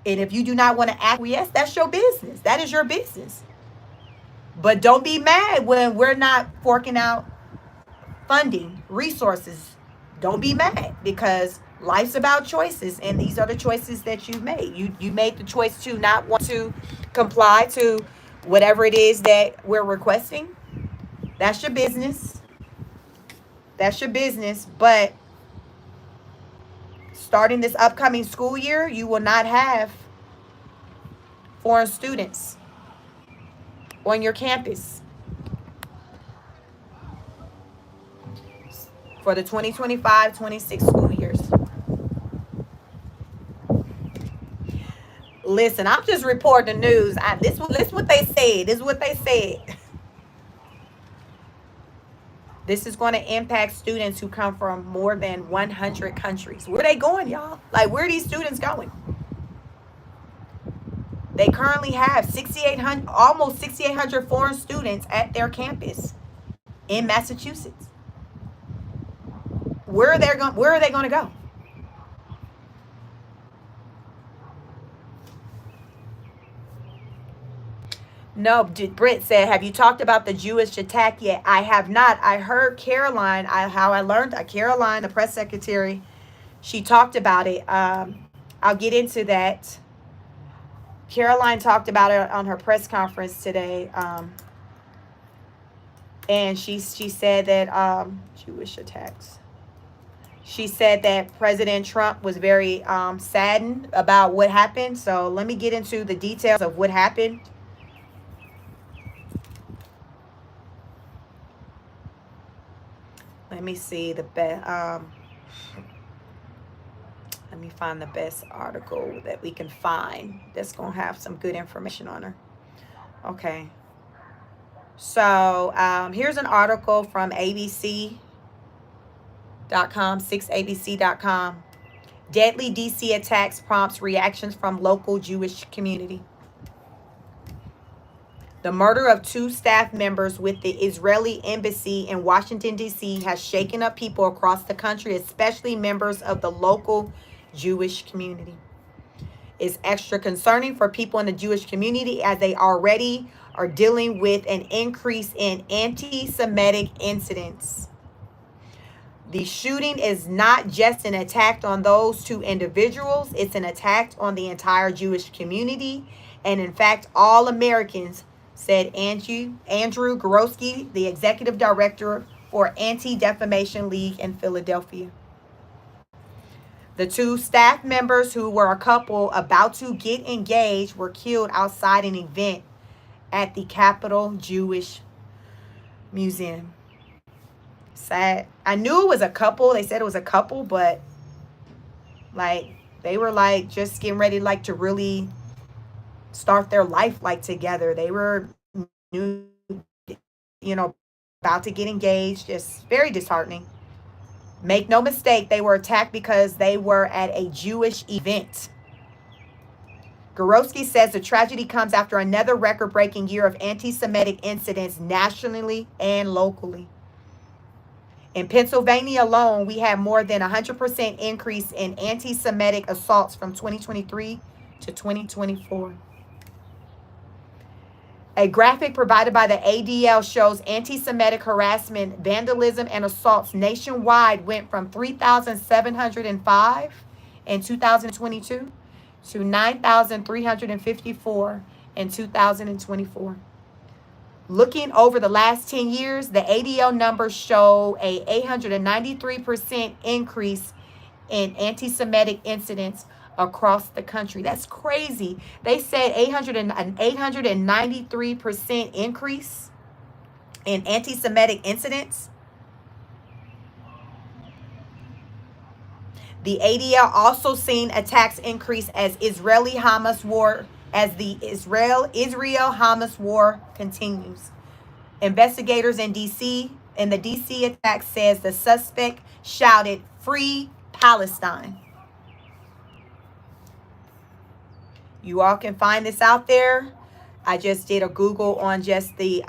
And if you do not want to acquiesce, that's your business. That is your business. But don't be mad when we're not forking out funding, resources. Don't be mad, because life's about choices, and these are the choices that you've made. You made the choice to not want to comply to whatever it is that we're requesting. That's your business. That's your business. But starting this upcoming school year, you will not have foreign students on your campus for the 2025-26 school years. Listen, I'm just reporting the news. This is what they said. This is what they said. This is going to impact students who come from more than 100 countries. Where are they going, y'all? Like, where are these students going? They currently have 6,800, almost 6,800 foreign students at their campus in Massachusetts. Where are they going? Where are they going to go? No, Britt said, have you talked about the Jewish attack yet? I have not. I heard Caroline, how I learned, Caroline, the press secretary, she talked about it. I'll get into that. Caroline talked about it on her press conference today. And she said that Jewish attacks. She said that President Trump was very saddened about what happened. So let me get into the details of what happened. Let me see the best. Let me find the best article that we can find that's gonna have some good information on her. Okay. So here's an article from ABC.com, 6abc.com. Deadly DC attacks prompts reactions from local Jewish community. The murder of 2 staff members with the Israeli embassy in Washington, D.C. has shaken up people across the country, especially members of the local Jewish community. It's extra concerning for people in the Jewish community as they already are dealing with an increase in anti-Semitic incidents. The shooting is not just an attack on those 2 individuals, it's an attack on the entire Jewish community, and in fact, all Americans, said Andrew Gorowski, the executive director for Anti-Defamation League in Philadelphia. The 2 staff members, who were a couple about to get engaged, were killed outside an event at the Capitol Jewish Museum. Sad. I knew it was a couple. They said it was a couple, but like they were like just getting ready like to really start their life like together. They were new, about to get engaged. Just very disheartening. Make no mistake, they were attacked because they were at a Jewish event. Gorowski says the tragedy comes after another record-breaking year of anti-Semitic incidents nationally and locally. In Pennsylvania alone, we had more than 100% increase in anti-Semitic assaults from 2023 to 2024. A graphic provided by the ADL shows anti-Semitic harassment, vandalism, and assaults nationwide went from 3,705 in 2022 to 9,354 in 2024. Looking over the last 10 years, the ADL numbers show a 893% increase in anti-Semitic incidents across the country. That's crazy. They said 893% increase in anti-Semitic incidents. The ADL also seen attacks increase as the Israel-Hamas war continues. Investigators in the DC attack says the suspect shouted, "Free Palestine." You all can find this out there. I just did a Google on just the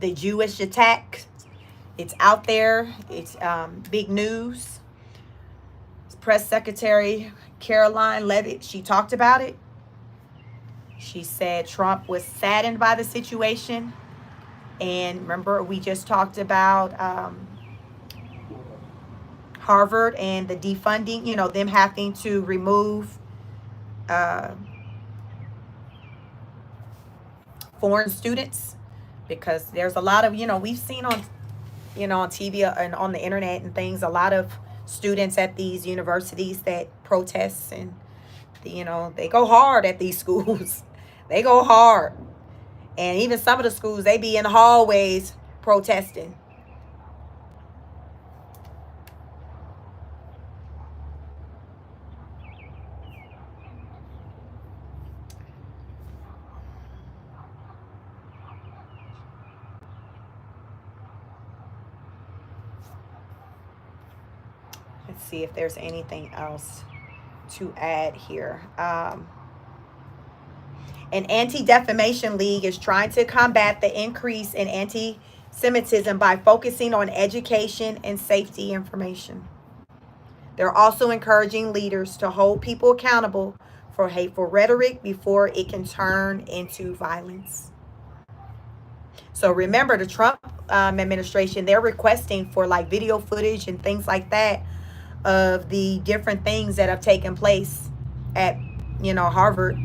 Jewish attack. It's out there. It's big news. Press Secretary Caroline Levitt, she talked about it. She said Trump was saddened by the situation. And remember, we just talked about Harvard and the defunding, them having to remove foreign students, because there's a lot of, we've seen on, on TV and on the internet and things, a lot of students at these universities that protest, and, they go hard at these schools. They go hard. And even some of the schools, they be in the hallways protesting. Let's see if there's anything else to add here. An anti-defamation league is trying to combat the increase in anti-Semitism by focusing on education and safety information. They're also encouraging leaders to hold people accountable for hateful rhetoric before it can turn into violence. So remember, the Trump administration, they're requesting for like video footage and things like that of the different things that have taken place at, Harvard,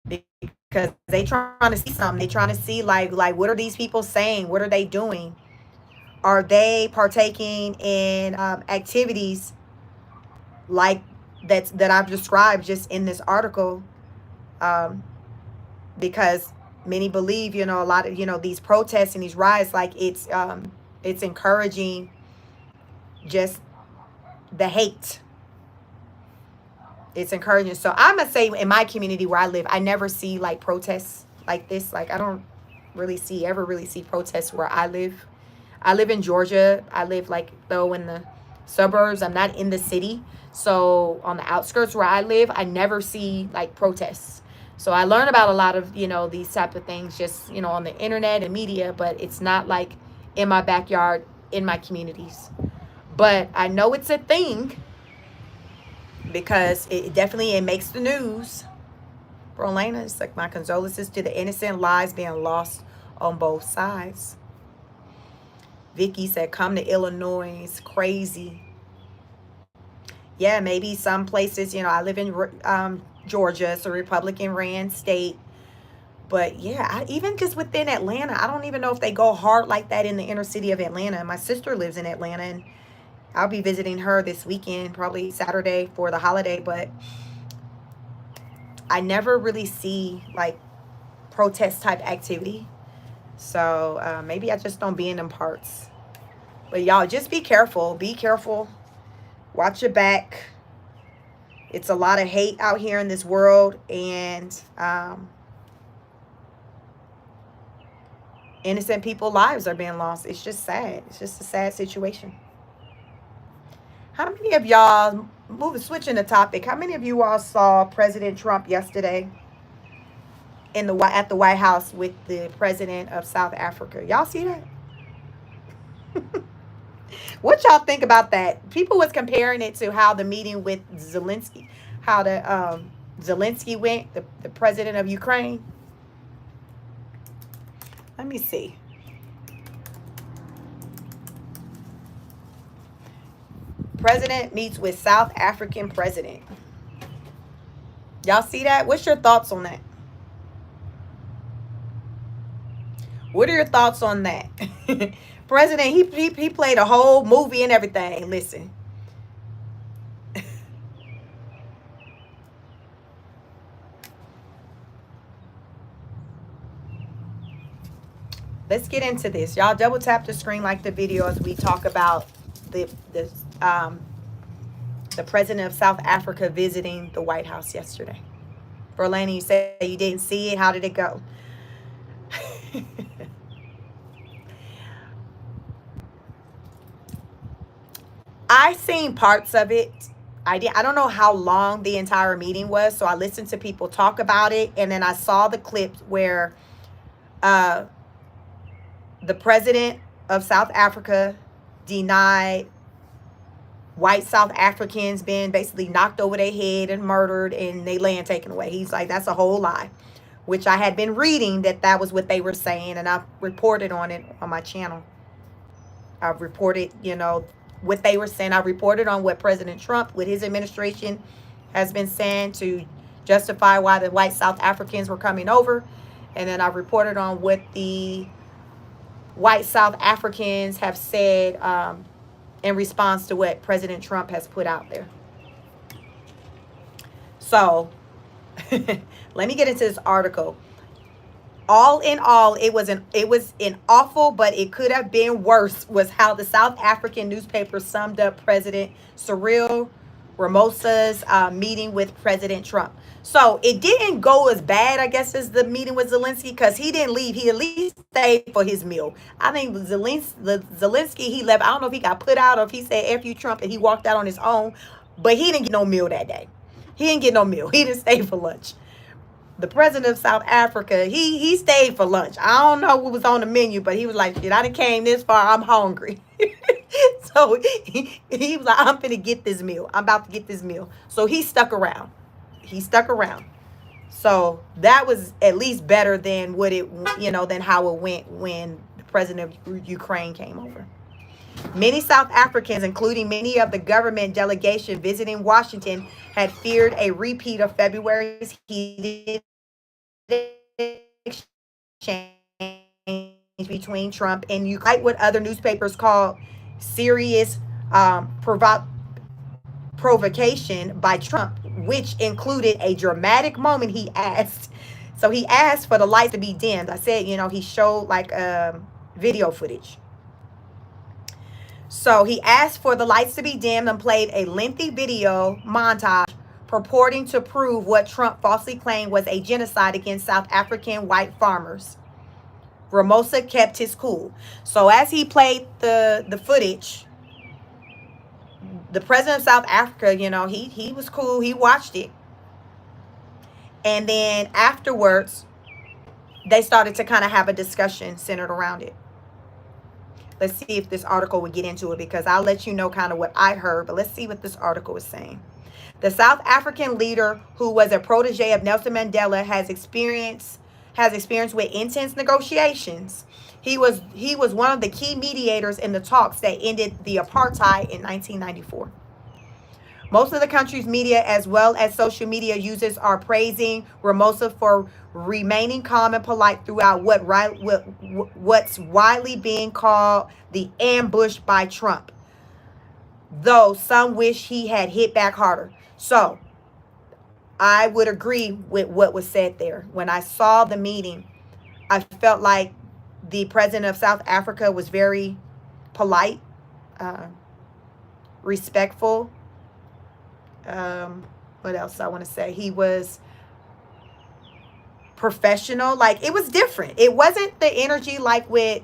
because they trying to see something. They trying to see like what are these people saying? What are they doing? Are they partaking in activities like that I've described just in this article? Because many believe, a lot of these protests and these riots, like it's encouraging just the hate. It's encouraging. So I'm gonna say in my community where I live, I never see like protests like this. Like I don't ever really see protests where I live. I live in Georgia. I live like though in the suburbs. I'm not in the city. So on the outskirts where I live, I never see like protests. So I learn about a lot of, these type of things just, on the internet and media, but it's not like in my backyard, in my communities. But I know it's a thing because it makes the news. Brolena, it's like my condolences to the innocent lives being lost on both sides. Vicky said, come to Illinois. It's crazy. Yeah, maybe some places, I live in Georgia. It's a Republican ran state. But yeah, even just within Atlanta, I don't even know if they go hard like that in the inner city of Atlanta. My sister lives in Atlanta, and I'll be visiting her this weekend, probably Saturday for the holiday. But I never really see like protest type activity. So maybe I just don't be in them parts. But y'all, just be careful. Be careful. Watch your back. It's a lot of hate out here in this world. And innocent people's lives are being lost. It's just sad. It's just a sad situation. How many of y'all, switching the topic, how many of you all saw President Trump yesterday at the White House with the president of South Africa? Y'all see that? What y'all think about that? People was comparing it to how the meeting with Zelensky, how the Zelensky went, the president of Ukraine. Let me see. President meets with South African president. Y'all see that? What's your thoughts on that? What are your thoughts on that? President, he played a whole movie and everything. Listen. Let's get into this. Y'all double tap the screen, like the video, as we talk about the president of South Africa visiting the White House yesterday. Berlana, you said you didn't see it. How did it go? I seen parts of it. I don't know how long the entire meeting was, so I listened to people talk about it, and then I saw the clips where the president of South Africa denied white South Africans being basically knocked over their head and murdered and their land taken away. He's like, that's a whole lie, which I had been reading that was what they were saying, and I reported on it on my channel. I've reported, what they were saying. I reported on what President Trump with his administration has been saying to justify why the white South Africans were coming over. And then I reported on what the white South Africans have said in response to what President Trump has put out there. So let me get into this article. All in all, it was an awful, but it could have been worse, was how the South African newspaper summed up President Cyril Ramosa's meeting with President Trump. So it didn't go as bad, I guess, as the meeting with Zelensky, because he didn't leave. He at least stayed for his meal. I think Zelensky, he left. I don't know if he got put out or if he said F you Trump and he walked out on his own, but he didn't get no meal that day. He didn't get no meal. He didn't stay for lunch. The president of South Africa, he stayed for lunch. I don't know what was on the menu, but he was like, shit, I done came this far. I'm hungry. So he was like, I'm finna get this meal. I'm about to get this meal. So he stuck around. He stuck around. So that was at least better than what it, than how it went when the president of Ukraine came over. Many South Africans, including many of the government delegation visiting Washington, had feared a repeat of February's heated exchange between Trump and Ukraine, what other newspapers call serious provocation by Trump, which included a dramatic moment. He asked for the lights to be dimmed. I said, he showed like video footage. So he asked for the lights to be dimmed and played a lengthy video montage purporting to prove what Trump falsely claimed was a genocide against South African white farmers. Ramosa kept his cool. So as he played the footage, the president of South Africa, he was cool. He watched it. And then afterwards, they started to kind of have a discussion centered around it. Let's see if this article would get into it, because I'll let you know kind of what I heard, but let's see what this article is saying. The South African leader, who was a protege of Nelson Mandela, has experience with intense negotiations. He was one of the key mediators in the talks that ended the apartheid in 1994. Most of the country's media, as well as social media users, are praising Ramosa for remaining calm and polite throughout what's widely being called the ambush by Trump, though some wish he had hit back harder. So I would agree with what was said there. When I saw the meeting, I felt like the president of South Africa was very polite, respectful. What else I want to say? He was professional. Like, it was different. It wasn't the energy like with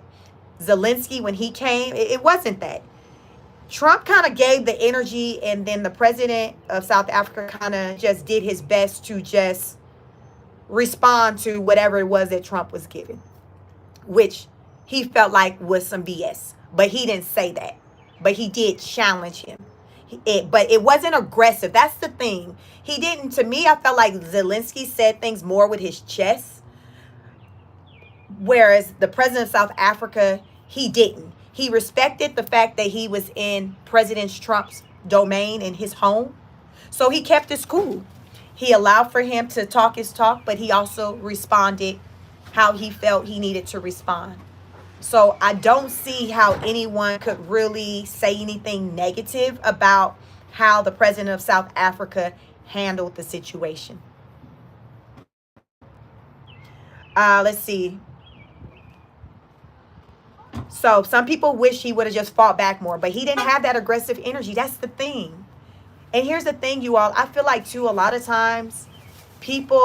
Zelensky when he came. It wasn't that. Trump kind of gave the energy, and then the president of South Africa kind of just did his best to just respond to whatever it was that Trump was giving, which he felt like was some BS. But he didn't say that. But he did challenge him. But it wasn't aggressive. That's the thing. He didn't, to me, I felt like Zelensky said things more with his chest. Whereas the president of South Africa, he didn't. He respected the fact that he was in President Trump's domain, in his home. So he kept his cool. He allowed for him to talk his talk, but he also responded how he felt he needed to respond. So I don't see how anyone could really say anything negative about how the president of South Africa handled the situation. Let's see. So some people wish he would have just fought back more, but he didn't have that aggressive energy. That's the thing. And here's the thing, you all. I feel like, too, a lot of times people